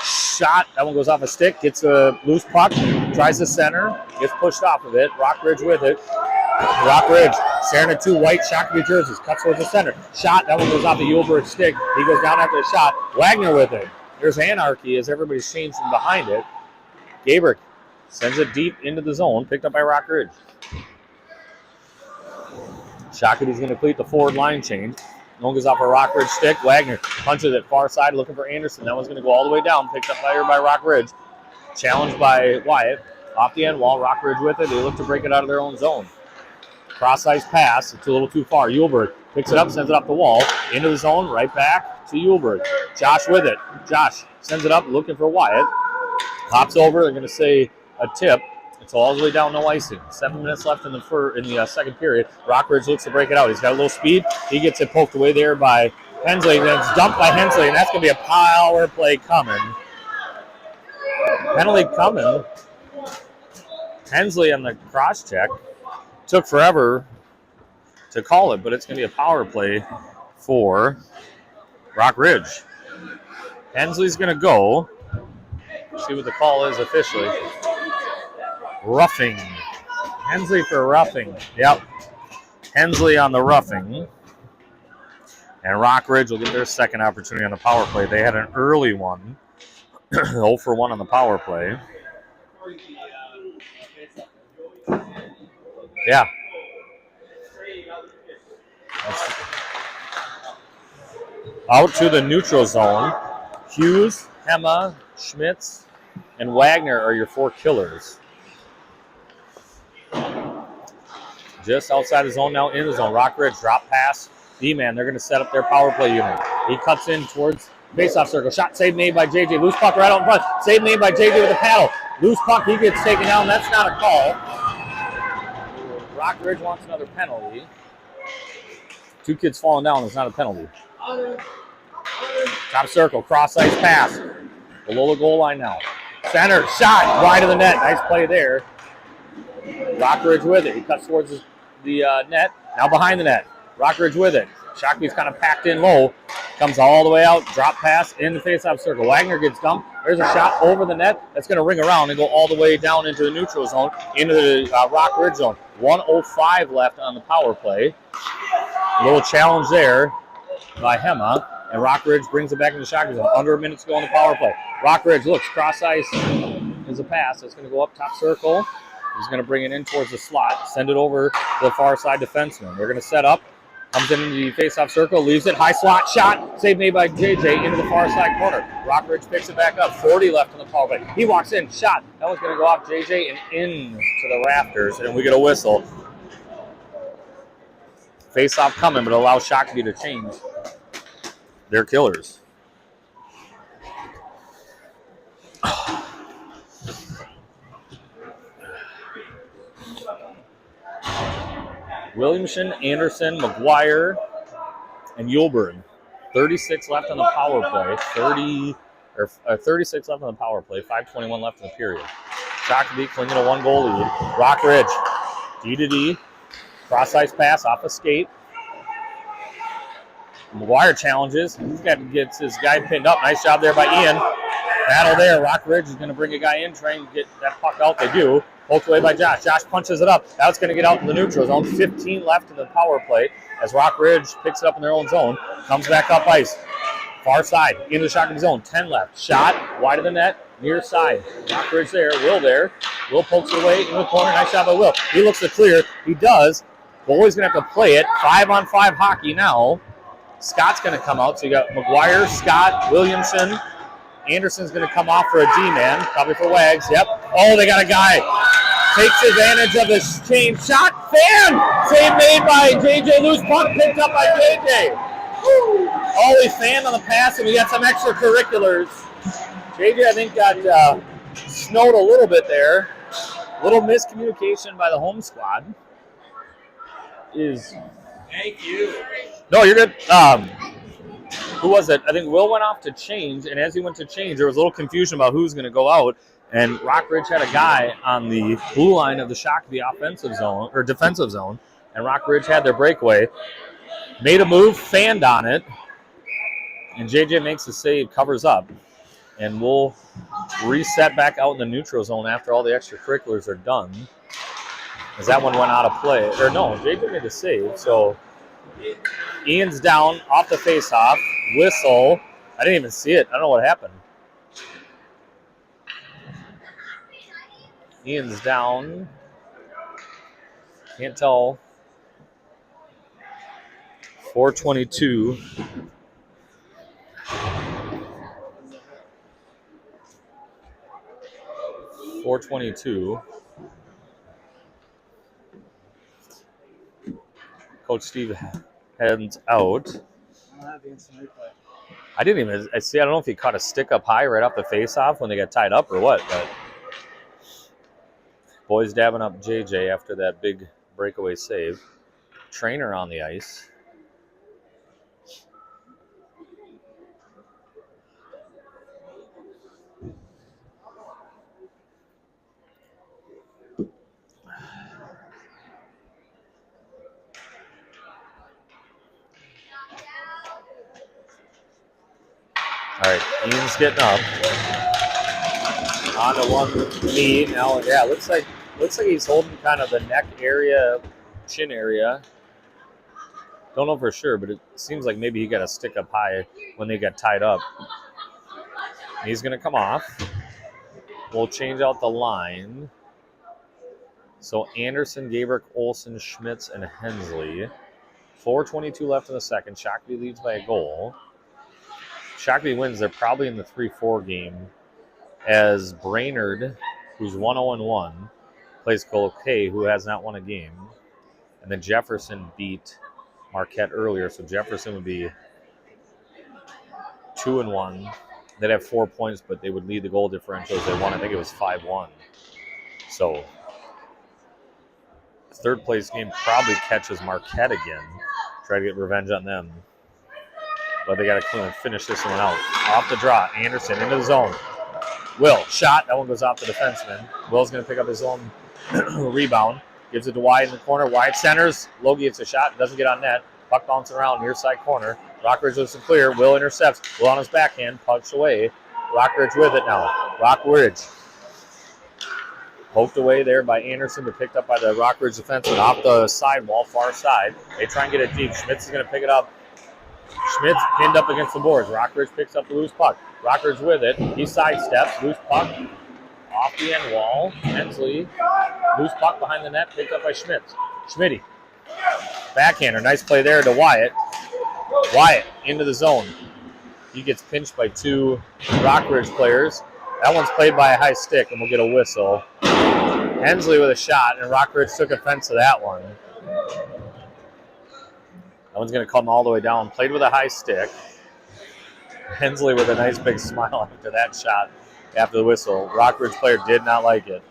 Shot. That one goes off a stick. Gets a loose puck. Tries to center. Gets pushed off of it. Rockridge with it. Rockridge staring at 2 white Shockley jerseys. Cuts towards the center. Shot. That one goes off the Uhlberg stick. He goes down after the shot. Wagner with it. There's anarchy as everybody's changed from behind it. Gabrick sends it deep into the zone, picked up by Rockridge. Shockley's going to complete the forward line change. One goes off a Rockridge stick. Wagner punches it far side, looking for Anderson. That one's going to go all the way down, picked up by Rockridge. Challenged by Wyatt. Off the end wall, Rockridge with it. They look to break it out of their own zone. Cross ice pass. It's a little too far. Yulberg picks it up, sends it up the wall. Into the zone, right back to Yulberg. Josh with it. Josh sends it up, looking for Wyatt. Hops over. They're going to say a tip. It's all the way down, no icing. 7 minutes left in the second period. Rockridge looks to break it out. He's got a little speed. He gets it poked away there by Hensley. Then it's dumped by Hensley, and that's going to be a power play coming. Penalty coming. Hensley on the cross check. Took forever to call it, but it's going to be a power play for Rockridge. Hensley's going to go. See what the call is officially. Roughing. Hensley for roughing. Yep. Hensley on the roughing. And Rockridge will get their second opportunity on the power play. They had an early one. 0 for 1 on the power play. Yeah. Out to the neutral zone. Hughes, Hema, Schmitz, and Wagner are your 4 killers. Just outside the zone now, in the zone. Rockridge, drop pass. D-man, they're going to set up their power play unit. He cuts in towards face-off circle. Shot save made by JJ. Loose puck right out in front. Save made by JJ with a paddle. Loose puck, he gets taken down. That's not a call. Rockridge wants another penalty. 2 kids falling down. It's not a penalty. Top circle, cross ice pass. Below the goal line now. Center, shot, wide of the net. Nice play there. Rockridge with it. He cuts towards the net. Now behind the net. Rockridge with it. Shockey's kind of packed in low. Comes all the way out. Drop pass in the face-off circle. Wagner gets dumped. There's a shot over the net. That's going to ring around and go all the way down into the neutral zone, into the Rockridge zone. 1:05 left on the power play. A little challenge there by Hema. And Rockridge brings it back into the Shockey zone. Under a minute to go on the power play. Rockridge looks. Cross ice is a pass. It's going to go up top circle. He's going to bring it in towards the slot. Send it over to the far side defenseman. They're going to set up. Comes into the face-off circle, leaves it, high slot shot, save made by JJ into the far side corner. Rockridge picks it back up, 40 left on the power play. He walks in, shot. That one's going to go off JJ and into the rafters, and we get a whistle. Face-off coming, but allows Shockey to change their killers. Williamson, Anderson, McGuire, and Yulberg. 36 left on the power play. 36 left on the power play. 5:21 left in the period. Shockey clinging to 1-goal lead. Rockridge, D to D. Cross ice pass off a skate. McGuire challenges. He's got to get his guy pinned up. Nice job there by Ian. Battle there. Rockridge is going to bring a guy in, trying to get that puck out. They do. Poked away by Josh. Josh punches it up. Now it's going to get out in the neutral zone. 15 left in the power play as Rockridge picks it up in their own zone. Comes back up ice. Far side. Into the Shockey zone. 10 left. Shot. Wide of the net. Near side. Rockridge there. Will there. Will pokes it away in the corner. Nice shot by Will. He looks to clear. He does. Goalie's going to have to play it. 5-on-5 hockey now. Scott's going to come out. So you got McGuire, Scott, Williamson. Anderson's going to come off for a D-man. Probably for Wags. Yep. Oh, they got a guy. Takes advantage of the change. Shot. Fan. Save made by JJ. Loose puck picked up by JJ. Oh, he fanned on the pass, and we got some extracurriculars. JJ, I think, got snowed a little bit there. Little miscommunication by the home squad. Thank you. No, you're good. Who was it? I think Will went off to change, and as he went to change, there was a little confusion about who's going to go out, and Rockridge had a guy on the blue line of the Shockey offensive zone, or defensive zone, and Rockridge had their breakaway. Made a move, fanned on it, and JJ makes the save, covers up, and we'll reset back out in the neutral zone after all the extracurriculars are done, as that one went out of play. Or no, JJ made the save, so Ian's down off the face-off. Whistle. I didn't even see it. I don't know what happened. Ian's down. Can't tell. 4:22. Coach Steve heads out. I didn't even see. I don't know if he caught a stick up high right off the face-off when they got tied up or what. But boys dabbing up JJ after that big breakaway save. Trainer on the ice. All right, Ian's getting up. On to one knee now. Yeah, looks like he's holding kind of the neck area, chin area. Don't know for sure, but it seems like maybe he got a stick up high when they got tied up. He's going to come off. We'll change out the line. So Anderson, Gabrick, Olsen, Schmitz, and Hensley. 4:22 left in the second. Shakopee leads by a goal. Shakopee wins. They're probably in the 3-4 game as Brainerd, who's 1-0-1, plays Cloquet, who has not won a game. And then Jefferson beat Marquette earlier, so Jefferson would be 2-1. They'd have 4 points, but they would lead the goal differential as they won. I think it was 5-1. So third place game probably catches Marquette again. Try to get revenge on them. But they got to finish this one out. Off the draw, Anderson into the zone. Will, shot. That one goes off the defenseman. Will's going to pick up his own rebound. Gives it to Wyatt in the corner. Wyatt centers. Logie gets a shot. Doesn't get on net. Puck bouncing around near side corner. Rockridge looks clear. Will intercepts. Will on his backhand. Punched away. Rockridge with it now. Rockridge. Poked away there by Anderson, but picked up by the Rockridge defenseman off the sidewall, far side. They try and get it deep. Schmitz is going to pick it up. Schmitz pinned up against the boards. Rockridge picks up the loose puck. Rockridge with it. He sidesteps. Loose puck off the end wall. Hensley. Loose puck behind the net. Picked up by Schmitz. Schmitty. Backhander. Nice play there to Wyatt. Wyatt into the zone. He gets pinched by two Rockridge players. That one's played by a high stick, and we'll get a whistle. Hensley with a shot, and Rockridge took offense to that one. That one's going to come all the way down. Played with a high stick. Hensley with a nice big smile after that shot after the whistle. Rockridge player did not like it.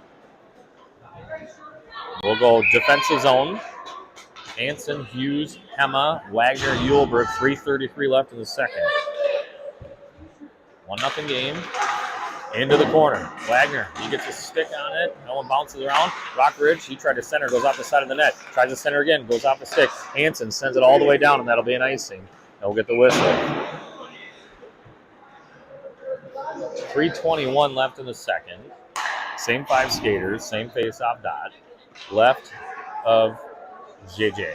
We'll go defensive zone. Hanson, Hughes, Hema, Wagner, Uhlberg. 3:33 left in the second. 1-0 game. Into the corner. Wagner, he gets a stick on it. No one bounces around. Rockridge, he tried to center, goes off the side of the net. Tries to center again, goes off the stick. Hanson sends it all the way down, and that'll be an icing. And we'll get the whistle. 3:21 left in the second. Same five skaters, same face-off dot. Left of JJ.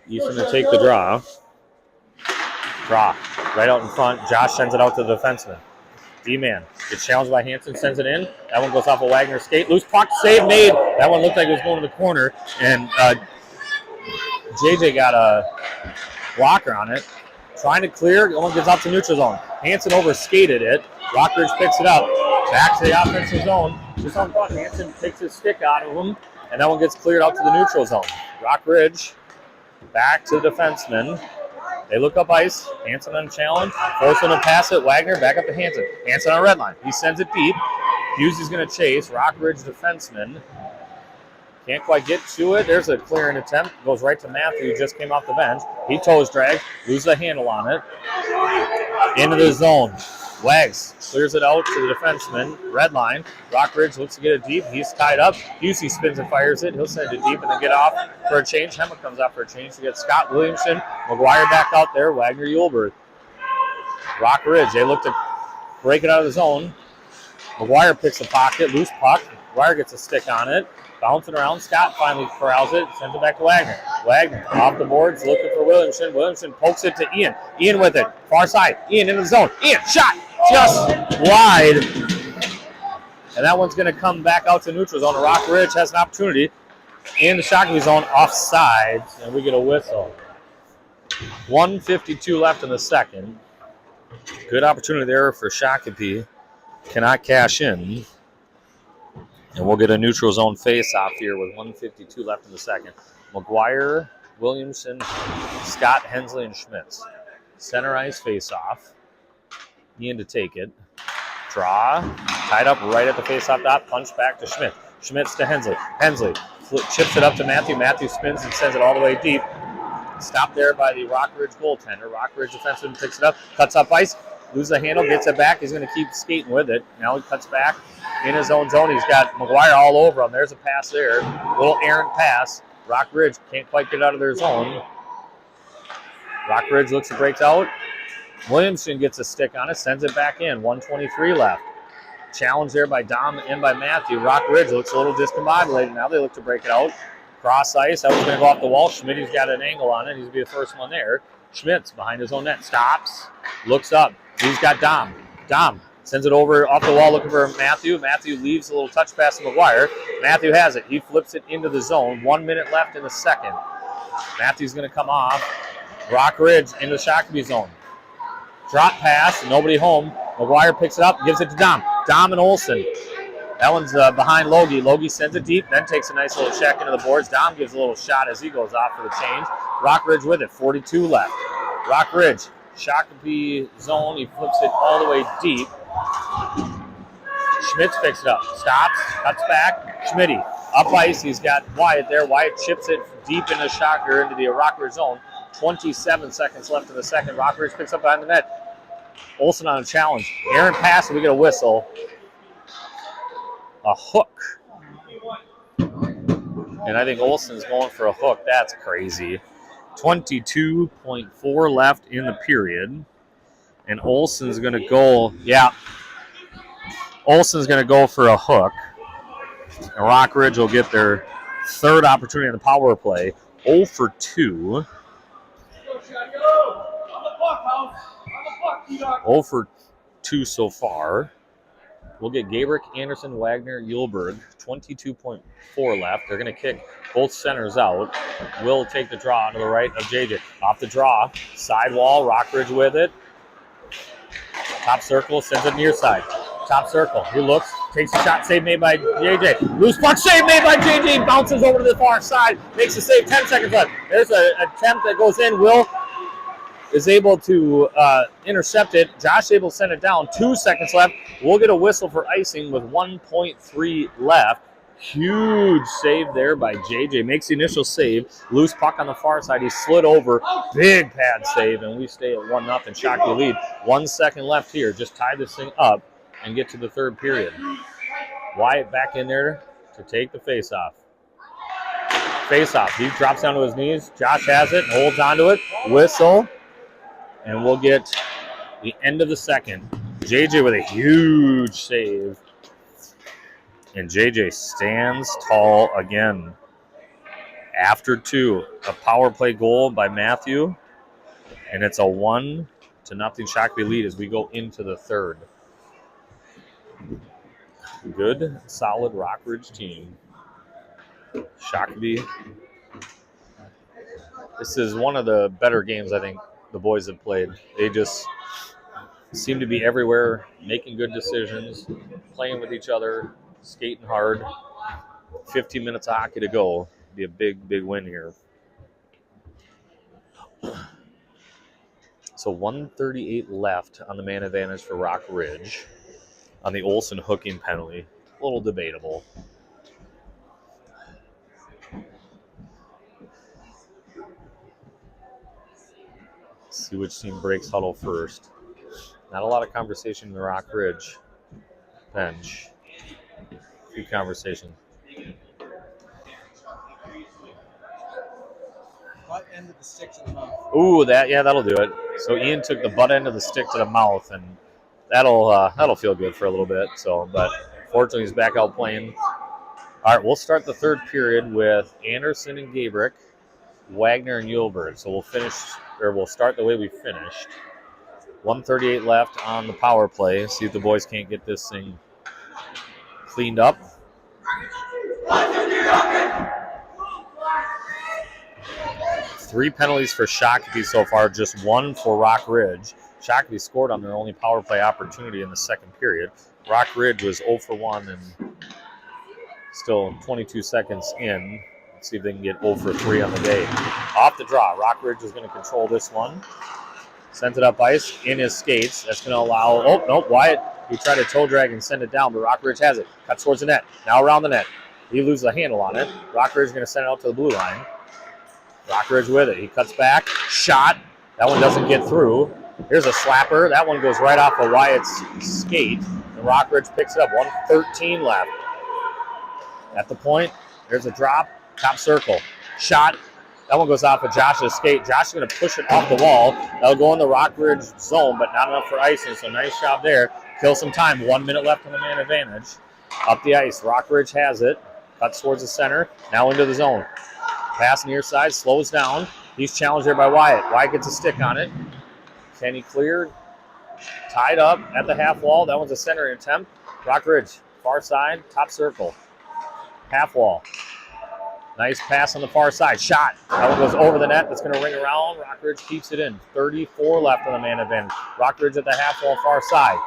Easton to take the draw. Draw. Right out in front. Josh sends it out to the defenseman. D-man gets challenged by Hanson, sends it in. That one goes off a Wagner skate. Loose puck, save made. That one looked like it was going to the corner. And JJ got a blocker on it. Trying to clear. The one gets out to neutral zone. Hanson over-skated it. Rockridge picks it up. Back to the offensive zone. Just on front. Hanson takes his stick out of him. And that one gets cleared out to the neutral zone. Rockridge back to the defenseman. They look up ice. Hanson on challenge. Forcing to pass it. Wagner back up to Hanson. Hanson on red line. He sends it deep. Hughes is going to chase. Rockridge defenseman. Can't quite get to it. There's a clearing attempt. Goes right to Matthew, who just came off the bench. He toes drag. Loses the handle on it. Into the zone. Wags clears it out to the defenseman. Red line. Rockridge looks to get it deep. He's tied up. Husey spins and fires it. He'll send it deep and then get off for a change. Hema comes out for a change to get Scott Williamson. McGuire back out there. Wagner Uhlberg. Rockridge. They look to break it out of the zone. McGuire picks a pocket. Loose puck. McGuire gets a stick on it. Bouncing around. Scott finally corrals it. Sends it back to Wagner. Wagner off the boards. Looking for Williamson. Williamson pokes it to Ian. Ian with it. Far side. Ian into the zone. Ian shot. Just wide. And that one's going to come back out to neutral zone. Rockridge has an opportunity in the Shakopee zone offside. And we get a whistle. 1:52 left in the second. Good opportunity there for Shakopee. Cannot cash in. And we'll get a neutral zone face-off here with 1:52 left in the second. McGuire, Williamson, Scott, Hensley, and Schmitz. Center ice face-off. Ian to take it. Draw. Tied up right at the face-off dot. Punch back to Schmitz. Schmitz to Hensley. Hensley chips it up to Matthew. Matthew spins and sends it all the way deep. Stopped there by the Rockridge goaltender. Rockridge defenseman picks it up. Cuts up ice. Loses the handle. Gets it back. He's going to keep skating with it. Now he cuts back in his own zone. He's got McGuire all over him. There's a pass there. Little errant pass. Rockridge can't quite get out of their zone. Rockridge looks and breaks out. Williamson gets a stick on it, sends it back in. 1:23 left. Challenge there by Dom and by Matthew. Rockridge looks a little discombobulated. Now they look to break it out. Cross ice. That was going to go off the wall. Schmidt's got an angle on it. He's going to be the first one there. Schmitz behind his own net. Stops. Looks up. He's got Dom. Dom sends it over off the wall looking for Matthew. Matthew leaves a little touch pass to McGuire. Matthew has it. He flips it into the zone. 1 minute left in the second. Matthew's going to come off. Rockridge into the Shakopee zone. Drop pass, nobody home. McGuire picks it up, gives it to Dom. Dom and Olsen. That one's behind Logie. Logie sends it deep, then takes a nice little check into the boards. Dom gives a little shot as he goes off for the change. Rockridge with it, 42 left. Rockridge, Shakopee zone. He flips it all the way deep. Schmitz picks it up, stops, cuts back. Schmitty up ice. He's got Wyatt there. Wyatt chips it deep into the Rockridge zone. 27 seconds left in the second. Rockridge picks up behind the net. Olsen on a challenge. Errant pass, and we get a whistle. A hook. And I think Olsen's going for a hook. That's crazy. 22.4 left in the period. And Olsen's going to go, Olsen's going to go for a hook. And Rockridge will get their third opportunity in the power play. 0 for 2. 0 for 2 so far. We'll get Gabrick, Anderson, Wagner, Yulberg. 22.4 left. They're going to kick both centers out. Will take the draw to the right of JJ. Off the draw. Side wall. Rockridge with it. Top circle. Sends it near side. Top circle. He looks. Takes a shot. Save made by JJ. Loose puck. Save made by JJ. Bounces over to the far side. Makes the save. 10 seconds left. There's an attempt that goes in. Will is able to intercept it. Josh able to send it down. 2 seconds left. We'll get a whistle for icing with 1.3 left. Huge save there by JJ. Makes the initial save. Loose puck on the far side. He slid over. Big pad save, and we stay at 1-0. Shakopee lead. 1 second left here. Just tie this thing up and get to the third period. Wyatt back in there to take the face-off. Face-off. He drops down to his knees. Josh has it and holds onto it. Whistle. And we'll get the end of the second. JJ with a huge save. And JJ stands tall again. After 2, a power play goal by Matthew. And it's a 1-0 Shakopee lead as we go into the third. Good, solid Rockridge team. Shakopee. This is one of the better games I think the boys have played. They just seem to be everywhere, making good decisions, playing with each other, skating hard. 15 minutes of hockey to go. Be a big, big win here. So 1:38 left on the man advantage for Rockridge on the Olsen hooking penalty. A little debatable. See which team breaks huddle first. Not a lot of conversation in the Rockridge bench. Few conversation. Butt end of the stick to the mouth. Ooh, that'll do it. So Ian took the butt end of the stick to the mouth, and that'll feel good for a little bit. So, but fortunately he's back out playing. All right, we'll start the third period with Anderson and Gabrick, Wagner and Yulberg. So we'll start the way we finished. 1:38 left on the power play. See if the boys can't get this thing cleaned up. Three penalties for Shakopee so far, just 1 for Rockridge. Shakopee scored on their only power play opportunity in the second period. Rockridge was 0 for 1 and Still 22 seconds in. Let's see if they can get 0 for 3 on the day. Off the draw. Rockridge is going to control this one. Sends it up ice in his skates. That's going to allow. Oh, nope. Wyatt, he tried to toe drag and send it down, but Rockridge has it. Cuts towards the net. Now around the net. He loses the handle on it. Rockridge is going to send it out to the blue line. Rockridge with it. He cuts back. Shot. That one doesn't get through. Here's a slapper. That one goes right off of Wyatt's skate. And Rockridge picks it up. 1:13 left. At the point, there's a drop. Top circle. Shot. That one goes off of Josh's skate. Josh is going to push it off the wall. That'll go in the Rockridge zone, but not enough for icing. So nice job there. Kill some time. 1 minute left on the man advantage. Up the ice. Rockridge has it. Cuts towards the center. Now into the zone. Pass near side. Slows down. He's challenged there by Wyatt. Wyatt gets a stick on it. Can he clear? Tied up at the half wall. That one's a center attempt. Rockridge. Far side. Top circle. Half wall. Nice pass on the far side. Shot. That one goes over the net. That's going to ring around. Rockridge keeps it in. 34 left on the man advantage. Rockridge at the half wall, far side.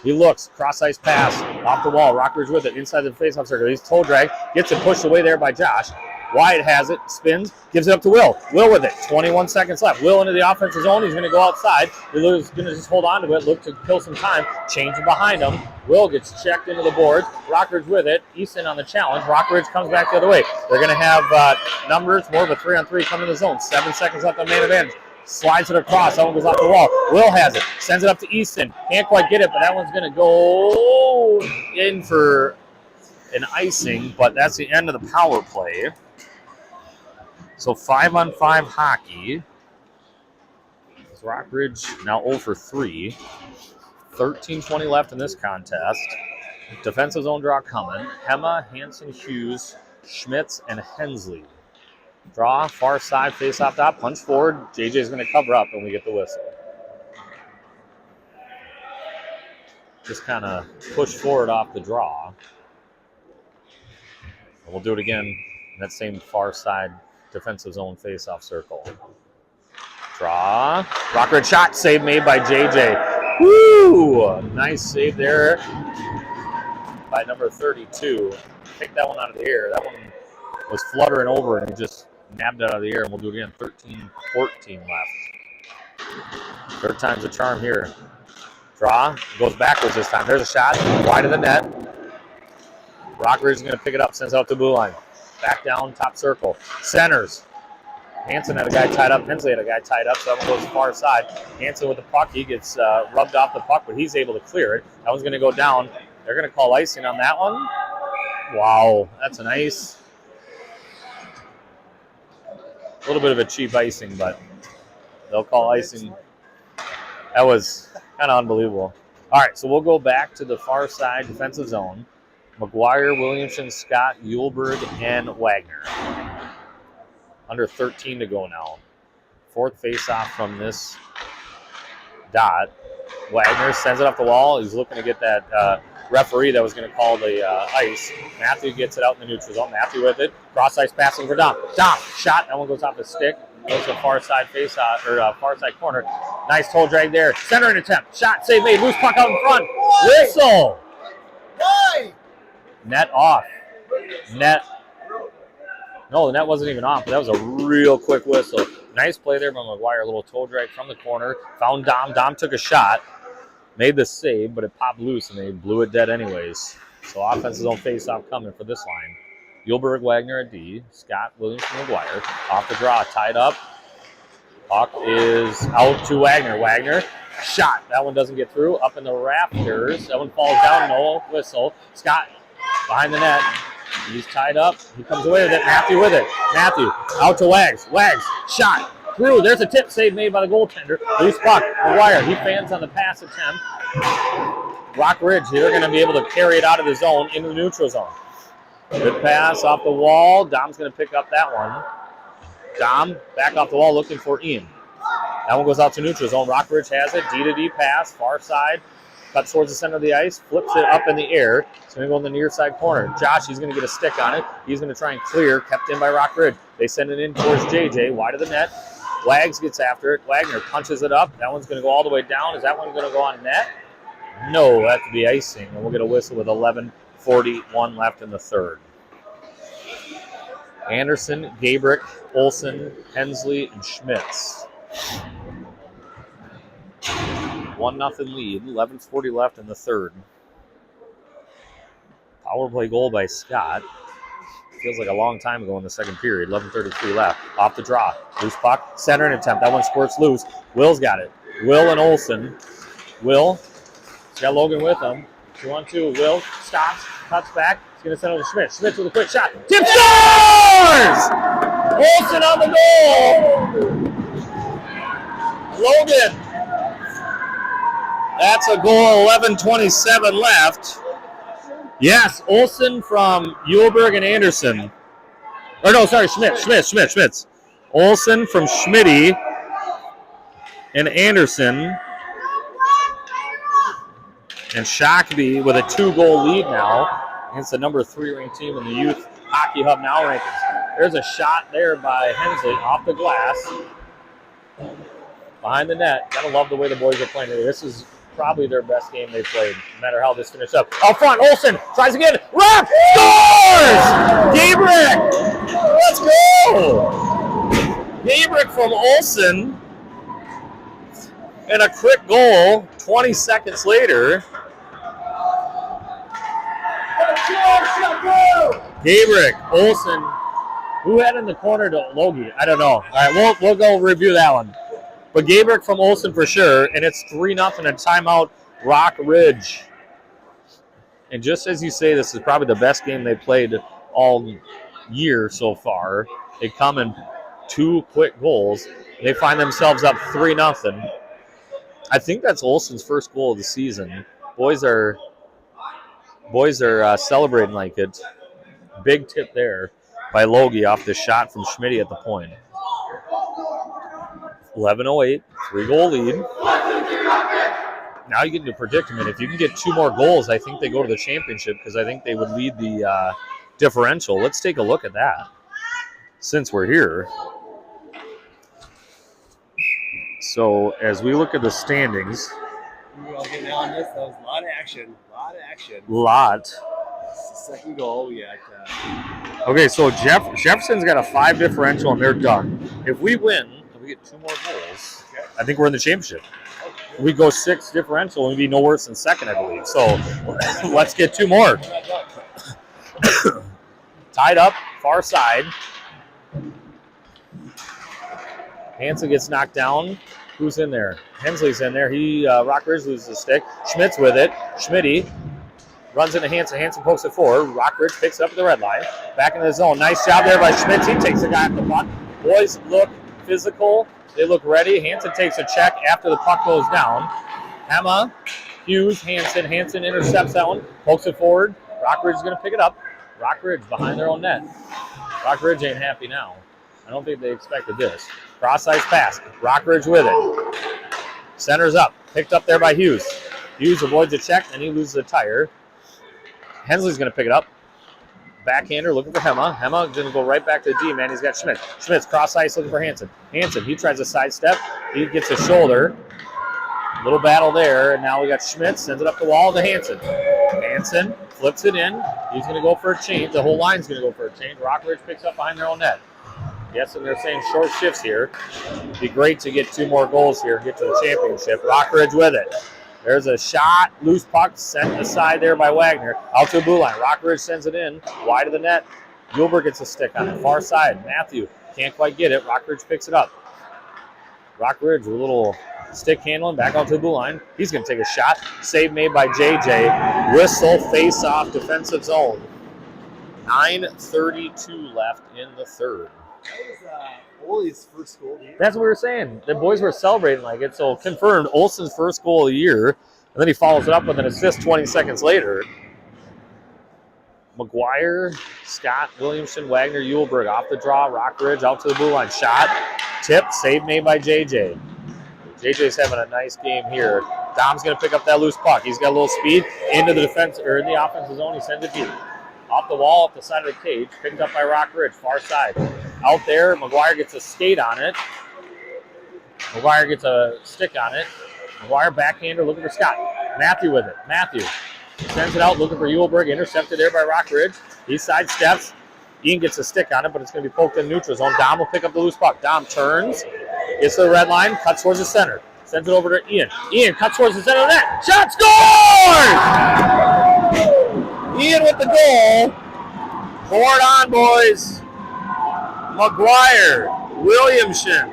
He looks. Cross ice pass. Off the wall. Rockridge with it. Inside the faceoff circle. He's toe drag. Gets it pushed away there by Josh. Wyatt has it. Spins. Gives it up to Will. Will with it. 21 seconds left. Will into the offensive zone. He's going to go outside. He's going to just hold on to it. Look to kill some time. Change it behind him. Will gets checked into the boards. Rockridge with it. Easton on the challenge. Rockridge comes back the other way. They're going to have numbers. More of a 3-on-3 coming to the zone. 7 seconds left on man advantage. Slides it across. That one goes off the wall. Will has it. Sends it up to Easton. Can't quite get it, but that one's going to go in for an icing, but that's the end of the power play. So 5-on-5 hockey. Rockridge now 0 for 3. 13:20 left in this contest. Defensive zone draw coming. Hema, Hansen, Hughes, Schmitz, and Hensley. Draw, far side, face off top, punch forward. JJ is going to cover up, and we get the whistle. Just kind of push forward off the draw. And we'll do it again in that same far side defensive zone face-off circle. Draw. Rockridge shot. Save made by JJ. Woo! Nice save there by number 32. Pick that one out of the air. That one was fluttering over, and he just nabbed it out of the air, and we'll do it again. 13:14 left. Third time's a charm here. Draw. Goes backwards this time. There's a shot. Wide of the net. Rockridge is going to pick it up. Sends out to blue line. Back down, top circle. Centers. Hansen had a guy tied up. Hensley had a guy tied up, so that one goes far side. Hansen with the puck. He gets rubbed off the puck, but he's able to clear it. That one's going to go down. They're going to call icing on that one. Wow, that's a nice. A little bit of a cheap icing, but they'll call icing. That was kind of unbelievable. All right, so we'll go back to the far side defensive zone. McGuire, Williamson, Scott, Yulberg, and Wagner. Under 13 to go now. Fourth face-off from this dot. Wagner sends it up the wall. He's looking to get that referee that was going to call the ice. Matthew gets it out in the neutral zone. Matthew with it. Cross ice passing for Dom. Dom, shot. That one goes off the stick. Goes to the far side face-off, or far side corner. Nice toe drag there. Centering attempt. Shot, save made. Loose puck out in front. Whistle. Why? Net off. Net. No, the net wasn't even off, but that was a real quick whistle. Nice play there by McGuire. A little toe drag from the corner. Found Dom. Dom took a shot. Made the save, but it popped loose, and they blew it dead anyways. So offensive zone face-off coming for this line. Yulberg, Wagner at D. Scott, Williamson, McGuire. Off the draw. Tied up. Puck is out to Wagner. Wagner. Shot. That one doesn't get through. Up in the rafters. That one falls down. No whistle. Scott behind the net. He's tied up. He comes away with it. Matthew with it. Matthew out to Wags. Wags shot through. There's a tip save made by the goaltender. Loose puck. McGuire. He fans on the pass attempt. Rockridge. They're going to be able to carry it out of the zone into the neutral zone. Good pass off the wall. Dom's going to pick up that one. Dom back off the wall looking for Ian. That one goes out to neutral zone. Rockridge has it. D-to-D pass. Far side. Cuts towards the center of the ice, flips it up in the air. It's going to go in the near side corner. Josh, he's going to get a stick on it. He's going to try and clear, kept in by Rockridge. They send it in towards JJ, wide of the net. Wags gets after it. Wagner punches it up. That one's going to go all the way down. Is that one going to go on net? No, that has to be icing. And we'll get a whistle with 11:41 left in the third. Anderson, Gabrick, Olson, Hensley, and Schmitz. 1-0 lead, 11:40 left in the third. Power play goal by Scott. Feels like a long time ago in the second period. 11:33 left. Off the draw. Loose puck. Centering attempt. That one squirts loose. Will's got it. Will and Olson. Will. He's got Logan with him. 2-on-2. Will stops. Cuts back. He's going to send it to Schmidt. Schmidt with a quick shot. Tip scores! Olson on the goal. Logan. That's a goal. 11:27 left. Yes, Olson from Uhlberg and Anderson. Or no, sorry, Schmitz. Olson from Schmitty and Anderson. And Shakopee with a 2-goal lead now against the number 3 ranked team in the Youth Hockey Hub Now rankings. There's a shot there by Hensley off the glass. Behind the net. Gotta love the way the boys are playing today. This is probably their best game they've played, no matter how this finished up. Out front, Olson tries again. Rock scores! Gabrick! Let's go! Gabrick from Olson. And a quick goal 20 seconds later. Gabrick, Olson. Who had in the corner to Logie? I don't know. All right, we'll go review that one. But Gabrick from Olson for sure, and it's 3-0 and timeout, Rock Ridge. And just as you say, this is probably the best game they played all year so far. They come in 2 quick goals. They find themselves up 3-0. I think that's Olson's first goal of the season. Boys are celebrating like it. Big tip there by Logie off the shot from Schmitty at the point. 11:08, 3-goal lead. Now you get into predicament. If you can get 2 more goals, I think they go to the championship because I think they would lead the differential. Let's take a look at that since we're here. So as we look at the standings. I'll get down this. That was a lot of action. Lot. Second goal, we got. Okay, so Jefferson's got a 5 differential and they're done. If we win, if we get 2 more goals, I think we're in the championship. We go 6 differential, we'd be no worse than second, I believe. So let's get 2 more. Tied up, far side. Hansen gets knocked down. Who's in there? Hensley's in there. Rock Ridge loses the stick. Schmidt's with it. Schmitty runs into Hansen. Hansen pokes it forward. Rock Ridge picks it up at the red line. Back in the zone. Nice job there by Schmitz. He takes the guy off the puck. Boys look physical. They look ready. Hansen takes a check after the puck goes down. Emma, Hughes, Hansen. Hansen intercepts that one. Pokes it forward. Rock Ridge is going to pick it up. Rock Ridge behind their own net. Rock Ridge ain't happy now. I don't think they expected this. Cross-ice pass. Rock Ridge with it. Centers up. Picked up there by Hughes. Hughes avoids a check, and he loses a tire. Hensley's going to pick it up. Backhander looking for Hema. Hema going to go right back to the D, man. He's got Schmidt. Schmidt's cross-ice looking for Hansen. Hansen, he tries a sidestep. He gets a shoulder. Little battle there, and now we got Schmidt. Sends it up the wall to Hansen. Hansen flips it in. He's going to go for a change. The whole line's going to go for a change. Rock Ridge picks up behind their own net. Yes, and they're saying short shifts here. It'd be great to get 2 more goals here and get to the championship. Rock Ridge with it. There's a shot. Loose puck sent aside there by Wagner. Out to the blue line. Rock Ridge sends it in. Wide of the net. Uhlberg gets a stick on it. Far side. Matthew can't quite get it. Rock Ridge picks it up. Rock Ridge with a little stick handling. Back out to the blue line. He's going to take a shot. Save made by JJ. Whistle, face off, defensive zone. 9:32 left in the third. That was Ole's first goal. That's what we were saying. The boys were celebrating like it. So confirmed Olson's first goal of the year. And then he follows it up with an assist 20 seconds later. McGuire, Scott, Williamson, Wagner, Uhlberg off the draw. Rock Ridge out to the blue line. Shot, tip, save made by JJ. JJ's having a nice game here. Dom's going to pick up that loose puck. He's got a little speed into the defense or in the offensive zone. He sends it deep. Off the wall, off the side of the cage. Picked up by Rock Ridge, far side. Out there, McGuire gets a skate on it. McGuire gets a stick on it. McGuire backhander looking for Scott. Matthew with it. Matthew sends it out looking for Uhlberg. Intercepted there by Rock Ridge. He sidesteps. Ian gets a stick on it, but it's going to be poked in neutral zone. Dom will pick up the loose puck. Dom turns, gets to the red line, cuts towards the center. Sends it over to Ian. Ian cuts towards the center of the net. Shot scored! Ian with the goal. Board on, boys. McGuire, Williamson.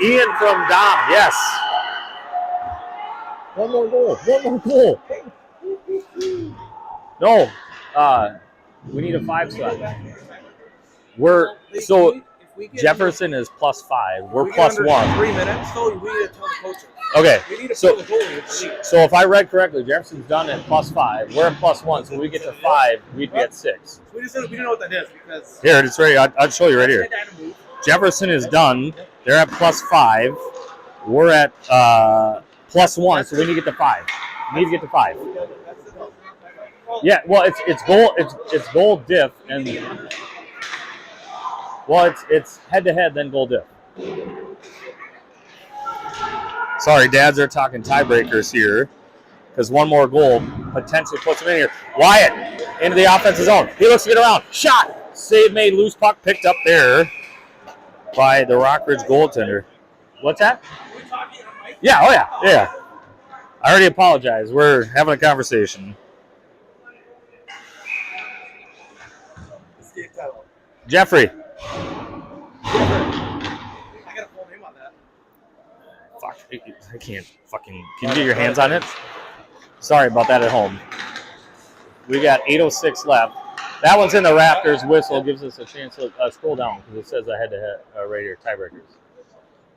Ian from Dom, yes. One more goal. No, we need a 5 spot. Jefferson is +5. We're +1. 3 minutes, so we need to tell the coaches. Okay, We need to so tell the goalie. so if I read correctly, Jefferson's done at +5. We're at +1, so when we get to 5, we'd be at 6. We don't know what that is because Here, it's right. I'll show you right here. Jefferson is done. They're at +5. We're at +1, so we need to get to 5. We need to get to 5. Yeah, well, it's goal diff and it's head to head then goal diff. Sorry, dads are talking tiebreakers here because one more goal potentially puts him in here. Wyatt into the offensive zone. He looks to get around. Shot. Save made. Loose puck picked up there by the Rockridge goaltender. What's that? Yeah. Oh yeah. I already apologize. We're having a conversation. Jeffrey. I got a full name on that. Fuck, I can't fucking. Can you get your hands on it? Sorry about that at home. We got 8:06 left. That one's in the rafters. Whistle gives us a chance to scroll down because it says a head-to-head right here, tiebreakers.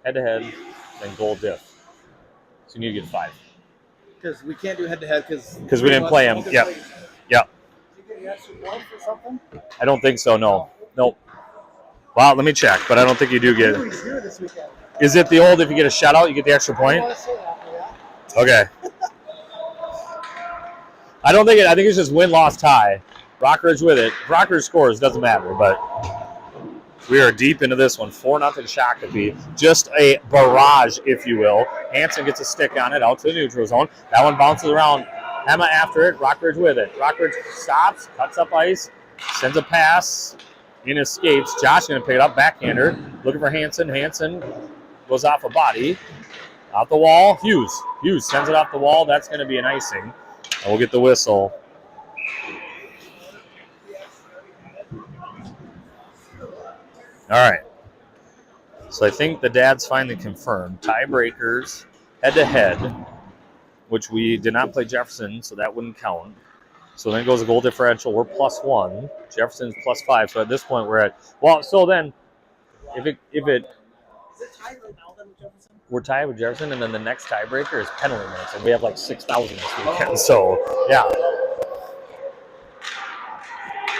Head-to-head, then goal diff. So you need to get 5. Because we can't do head-to-head because we didn't play him. Yep. Did you get an extra point for something? I don't think so. No. Nope. Well, let me check, but I don't think you do get it. Is it the old if you get a shutout, you get the extra point? Okay. I don't think it. I think it's just win-loss tie. Rockridge with it. If Rockridge scores, doesn't matter, but we are deep into this one. 4-0 Shakopee. Just a barrage, if you will. Hansen gets a stick on it out to the neutral zone. That one bounces around. Emma after it. Rockridge with it. Rockridge stops, cuts up ice, sends a pass. In escapes. Josh going to pick it up. Backhander. Looking for Hansen. Hansen goes off a body. Out the wall. Hughes. Hughes sends it off the wall. That's going to be an icing. And we'll get the whistle. All right. So I think the dads finally confirmed. Tiebreakers, head-to-head, which we did not play Jefferson, so that wouldn't count. So then goes a goal differential. We're +1. Jefferson's +5. So at this point we're at so then if it Is it tied right now then with Jefferson? we're tied with Jefferson, and then the next tiebreaker is penalty minutes, and we have like 6,000 this weekend. So yeah.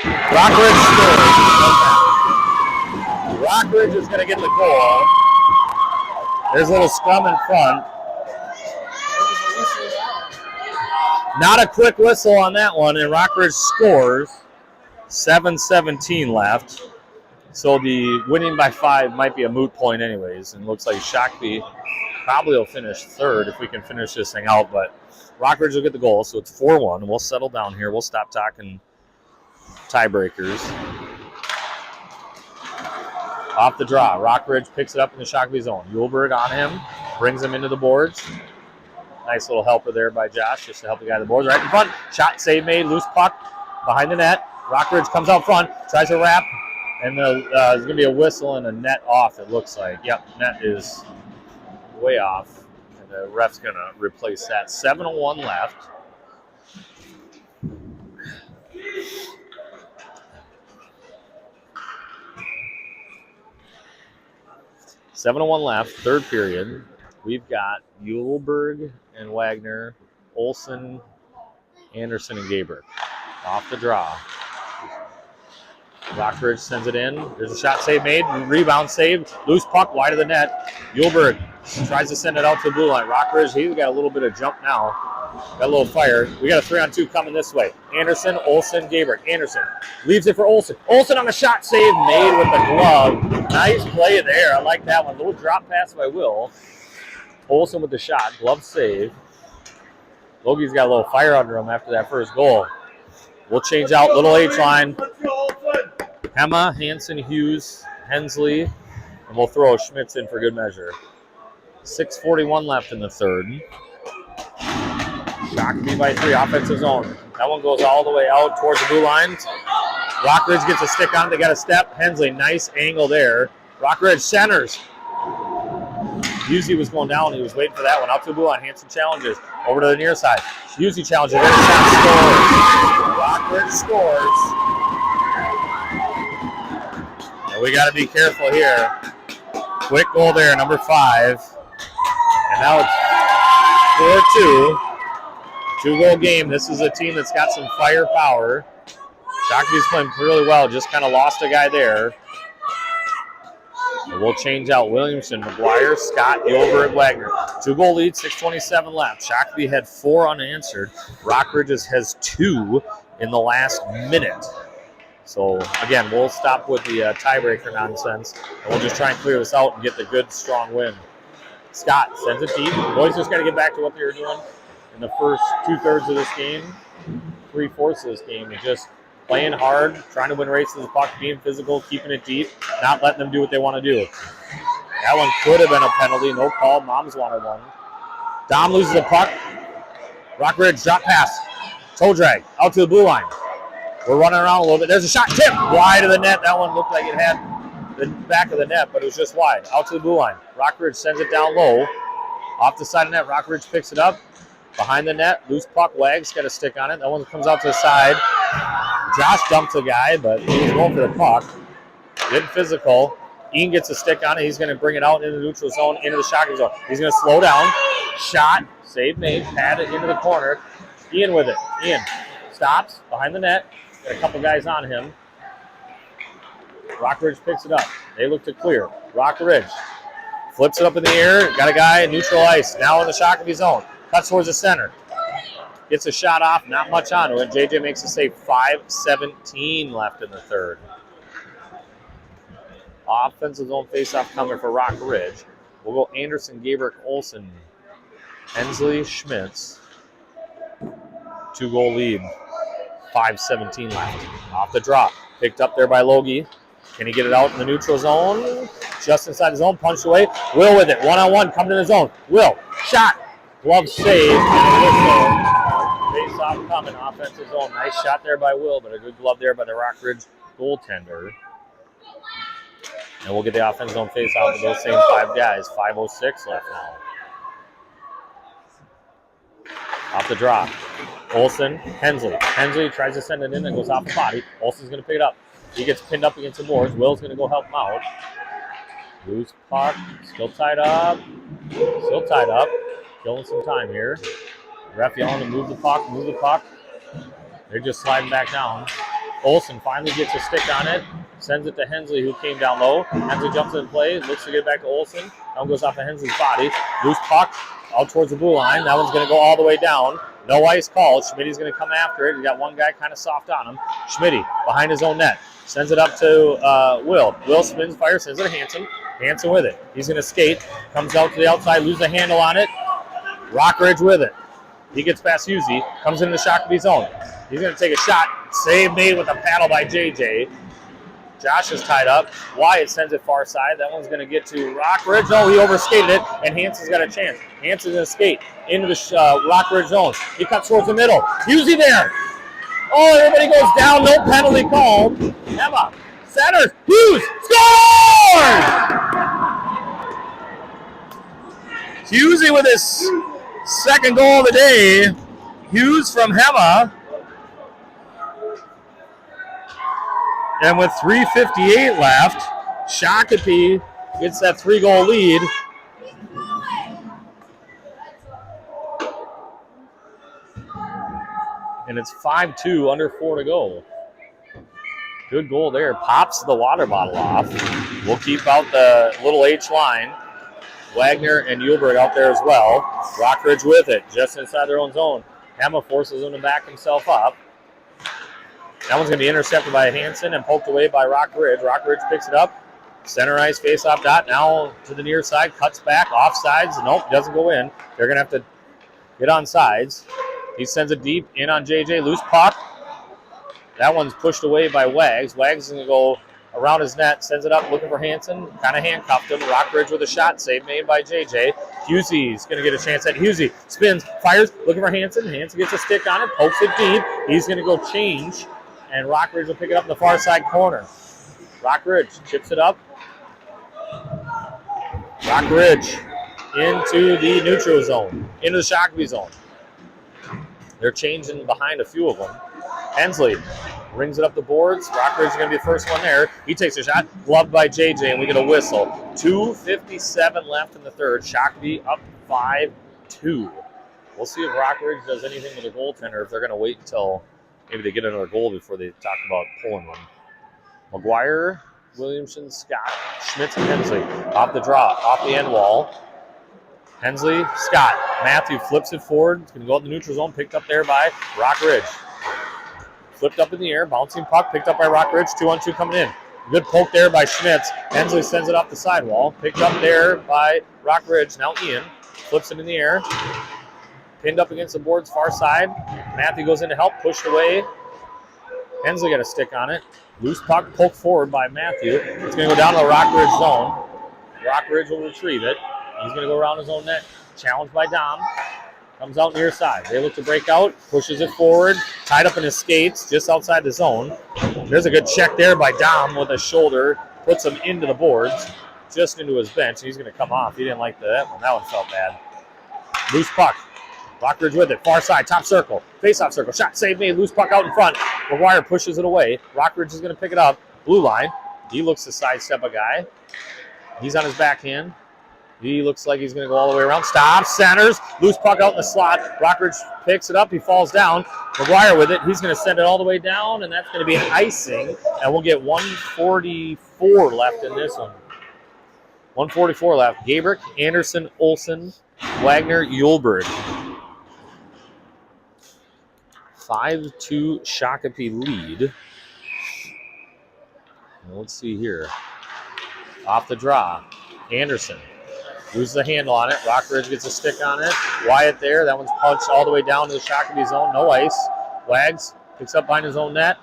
Rockridge scores. Rockridge is going to get the goal. There's a little scrum in front. Not a quick whistle on that one, and Rockridge scores. 7:17 left. So the winning by 5 might be a moot point anyways, and looks like Shakopee probably will finish third if we can finish this thing out, but Rockridge will get the goal, so it's 4-1. We'll settle down here. We'll stop talking tiebreakers. Off the draw, Rockridge picks it up in the Shakopee zone. Yulberg on him, brings him into the boards. Nice little helper there by Josh, just to help the guy on the boards. Right in front, shot, save made, loose puck behind the net. Rockridge comes out front, tries to wrap, and there's going to be a whistle and a net off, it looks like. Yep, net is way off, and the ref's going to replace that. 7:01 left. Third period. We've got Yulberg and Wagner, Olsen, Anderson, and Gabrick. Off the draw. Rockridge sends it in. There's a shot save made. Rebound saved. Loose puck wide of the net. Yulberg tries to send it out to the blue line. Rockridge, he's got a little bit of jump now. Got a little fire. We got a 3-on-2 coming this way. Anderson, Olsen, Gabrick. Anderson leaves it for Olsen. Olsen on a shot save made with the glove. Nice play there. I like that one. A little drop pass by Will. Olsen with the shot. Glove save. Logie's got a little fire under him after that first goal. We'll change out Little H line. Hema, Hanson, Hughes, Hensley, and we'll throw Schmitz in for good measure. 6:41 left in the third. Shakopee by 3, offensive zone. That one goes all the way out towards the blue line. Rockridge gets a stick on it. They got a step. Hensley, nice angle there. Rockridge centers. Husey was going down. He was waiting for that one. Out to the blue line. Hanson challenges. Over to the near side. Husey challenges. Rockridge scores. And we got to be careful here. Quick goal there, number 5. And now it's 4-2. 2-goal game. This is a team that's got some firepower. Shakopee's playing really well. Just kind of lost a guy there. And we'll change out Williamson, McGuire, Scott, Gilbert, Wagner. 2-goal lead, 6:27 left. Shakopee had 4 unanswered. Rockridge has 2 in the last minute. So, again, we'll stop with the tiebreaker nonsense, and we'll just try and clear this out and get the good, strong win. Scott sends it deep. Boys just got to get back to what they were doing in the first 2/3 of this game, 3/4 of this game, and just playing hard, trying to win races with the puck, being physical, keeping it deep, not letting them do what they want to do. That one could have been a penalty. No call. Moms wanted one. Dom loses the puck. Rockridge drop pass. Toe drag. Out to the blue line. We're running around a little bit. There's a shot. Tip. Wide of the net. That one looked like it had the back of the net, but it was just wide. Out to the blue line. Rockridge sends it down low. Off the side of the net. Rockridge picks it up. Behind the net. Loose puck. Wags got a stick on it. That one comes out to the side. Josh dumped the guy, but he was going for the puck. Good physical. Ian gets a stick on it. He's going to bring it out into the neutral zone, into the shotgun zone. He's going to slow down. Shot. Save made. Pad it into the corner. Ian with it. Ian stops behind the net. Got a couple guys on him. Rockridge picks it up. They look to clear. Rockridge flips it up in the air. Got a guy in neutral ice. Now in the Shakopee zone. Cuts towards the center. Gets a shot off. Not much onto it. JJ makes a save. 5:17 left in the third. Offensive zone faceoff coming for Rockridge. We'll go Anderson, Gabrick, Olsen, Hensley, Schmitz. 2-goal lead. 5:17 left. Off the drop. Picked up there by Logie. Can he get it out in the neutral zone? Just inside the zone. Punched away. Will with it. 1-on-1. Come to the zone. Will. Shot. Glove save. Face off coming. Offensive zone. Nice shot there by Will, but a good glove there by the Rockridge goaltender. And we'll get the offensive zone face off with those same 5 guys. 5:06 left now. Off the drop. Olsen, Hensley. Hensley tries to send it in and goes off the body. Olsen's going to pick it up. He gets pinned up against the boards. Will's going to go help him out. Loose puck. Still tied up. Still tied up. Killing some time here. Ref yelling to move the puck. Move the puck. They're just sliding back down. Olsen finally gets a stick on it. Sends it to Hensley, who came down low. Hensley jumps in play. Looks to get back to Olsen. That one goes off of Hensley's body. Loose puck out towards the blue line. That one's going to go all the way down. No ice called. Schmitty's going to come after it. He's got one guy kind of soft on him. Schmitty behind his own net. Sends it up to Will. Will spins, fire, sends it to Hanson. Hanson with it. He's going to skate. Comes out to the outside, loses the handle on it. Rockridge with it. He gets past Husey. Comes into the Shakopee zone. He's going to take a shot. Save made with a paddle by JJ. Josh is tied up. Wyatt sends it far side. That one's going to get to Rockridge. Oh, he overskated it, and Hanson's got a chance. Hanson's going to skate into the Rockridge zone. He cuts towards the middle. Husey there. Oh, everybody goes down. No penalty called. Emma centers. Hughes scores! Husey with his second goal of the day. Hughes from Hema. And with 3:58 left, Shakopee gets that 3-goal lead. And it's 5-2, under 4 to go. Good goal there. Pops the water bottle off. We'll keep out the little H line. Wagner and Uhlberg out there as well. Rockridge with it, just inside their own zone. Hema forces him to back himself up. That one's going to be intercepted by Hanson and poked away by Rockridge. Rockridge picks it up. Center ice face-off dot. Now to the near side. Cuts back. Offsides. Nope, doesn't go in. They're going to have to get on sides. He sends it deep in on JJ. Loose puck. That one's pushed away by Wags. Wags is going to go around his net, sends it up, looking for Hansen. Kind of handcuffed him. Rockridge with a shot save made by JJ. Husey's going to get a chance at Husey. Spins, fires, looking for Hansen. Hansen gets a stick on it, pokes it deep. He's going to go change, and Rockridge will pick it up in the far side corner. Rockridge chips it up. Rockridge into the neutral zone, into the Shakopee zone. They're changing behind a few of them. Hensley brings it up the boards. Rockridge is going to be the first one there. He takes a shot, gloved by JJ, and we get a whistle. 2:57 left in the third. Shakopee up 5-2. We'll see if Rockridge does anything with their goaltender, if they're going to wait until maybe they get another goal before they talk about pulling one. McGuire, Williamson, Scott, Schmitz, and Hensley. Off the draw, off the end wall. Hensley, Scott. Matthew flips it forward. It's going to go out in the neutral zone, picked up there by Rockridge. Flipped up in the air, bouncing puck, picked up by Rockridge, 2-on-2 coming in. Good poke there by Schmitz. Hensley sends it off the sidewall, picked up there by Rockridge. Now Ian flips it in the air, pinned up against the boards far side. Matthew goes in to help, pushed away. Hensley got a stick on it. Loose puck poked forward by Matthew. It's going to go down to the Rockridge zone. Rockridge will retrieve it. He's going to go around his own net. Challenged by Dom. Comes out near side. They look to break out. Pushes it forward. Tied up in his skates just outside the zone. There's a good check there by Dom with a shoulder. Puts him into the boards. Just into his bench. He's going to come off. He didn't like that one. That one felt bad. Loose puck. Rockridge with it. Far side. Top circle. Face-off circle. Shot save made. Loose puck out in front. McGuire pushes it away. Rockridge is going to pick it up. Blue line. He looks to sidestep a guy. He's on his backhand. He looks like he's going to go all the way around. Stops, centers, loose puck out in the slot. Rockridge picks it up. He falls down. McGuire with it. He's going to send it all the way down, and that's going to be an icing. And we'll get 1:44 left in this one. 1:44 left. Gabrick, Anderson, Olsen, Wagner, Yulberg. 5-2 Shakopee lead. And let's see here. Off the draw. Anderson. Loses the handle on it. Rockridge gets a stick on it. Wyatt there. That one's punched all the way down to the Shakopee zone. No ice. Wags picks up behind his own net.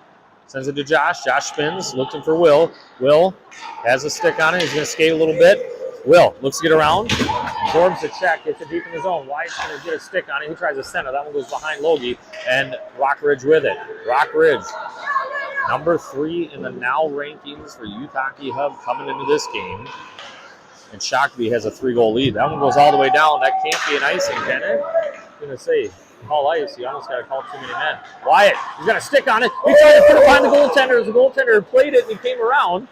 Sends it to Josh. Josh spins. Looking for Will. Will has a stick on it. He's going to skate a little bit. Will looks to get around. Absorbs the check. Gets it deep in his zone. Wyatt's going to get a stick on it. He tries to center. That one goes behind Logie. And Rockridge with it. Rockridge, number 3 in the now rankings for Youth Hockey Hub coming into this game. And Shakopee has a 3-goal lead. That one goes all the way down. That can't be an icing, can it? I'm going to say, call ice. You almost got to call too many men. Wyatt, he's got a stick on it. He tried to put it behind the goaltender. As the goaltender played it and he came around.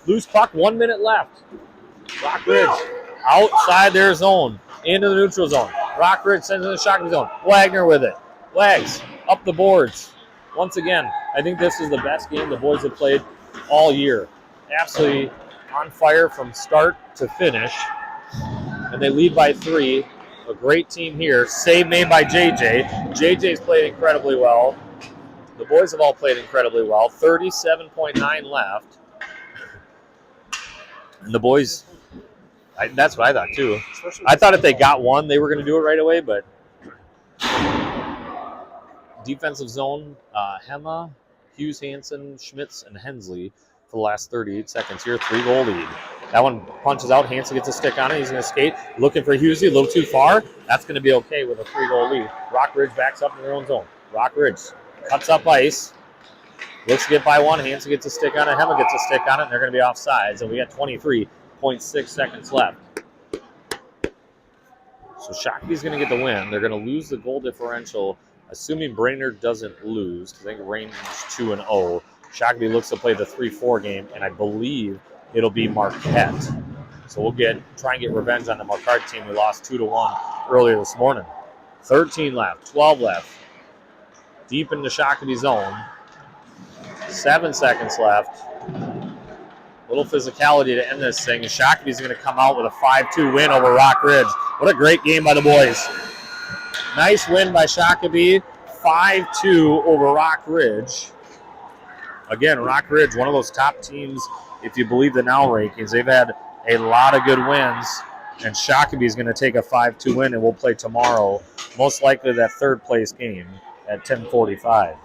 Loose puck, 1 minute left. Rockridge outside their zone, into the neutral zone. Rockridge sends it in the Shakopee zone. Wagner with it. Wags up the boards. Once again, I think this is the best game the boys have played all year. Absolutely on fire from start to finish. And they lead by 3. A great team here. Save made by JJ. JJ's played incredibly well. The boys have all played incredibly well. 37.9 left. And the boys, that's what I thought too. I thought if they got one, they were going to do it right away, but defensive zone, Hema, Hughes, Hansen, Schmitz, and Hensley for the last 38 seconds here. 3-goal lead. That one punches out. Hansen gets a stick on it. He's going to skate. Looking for Husey. A little too far. That's going to be okay with a 3-goal lead. Rockridge backs up in their own zone. Rockridge cuts up ice. Looks to get by one. Hansen gets a stick on it. Hema gets a stick on it. And they're going to be offsides. And we got 23.6 seconds left. So Shakopee's going to get the win. They're going to lose the goal differential, assuming Brainerd doesn't lose. I think Brainerd's 2-0. Shakopee looks to play the 3-4 game, and I believe it'll be Marquette. So we'll try and get revenge on the Marquette team. We lost 2-1 earlier this morning. 13 left, 12 left. Deep in the Shakopee zone. 7 seconds left. Little physicality to end this thing. Shakopee's going to come out with a 5-2 win over Rockridge. What a great game by the boys. Nice win by Shakopee. 5-2 over Rockridge. Again, Rockridge, one of those top teams, if you believe the now rankings. They've had a lot of good wins, and Shakopee is going to take a 5-2 win, and we'll play tomorrow, most likely that third-place game at 10:45.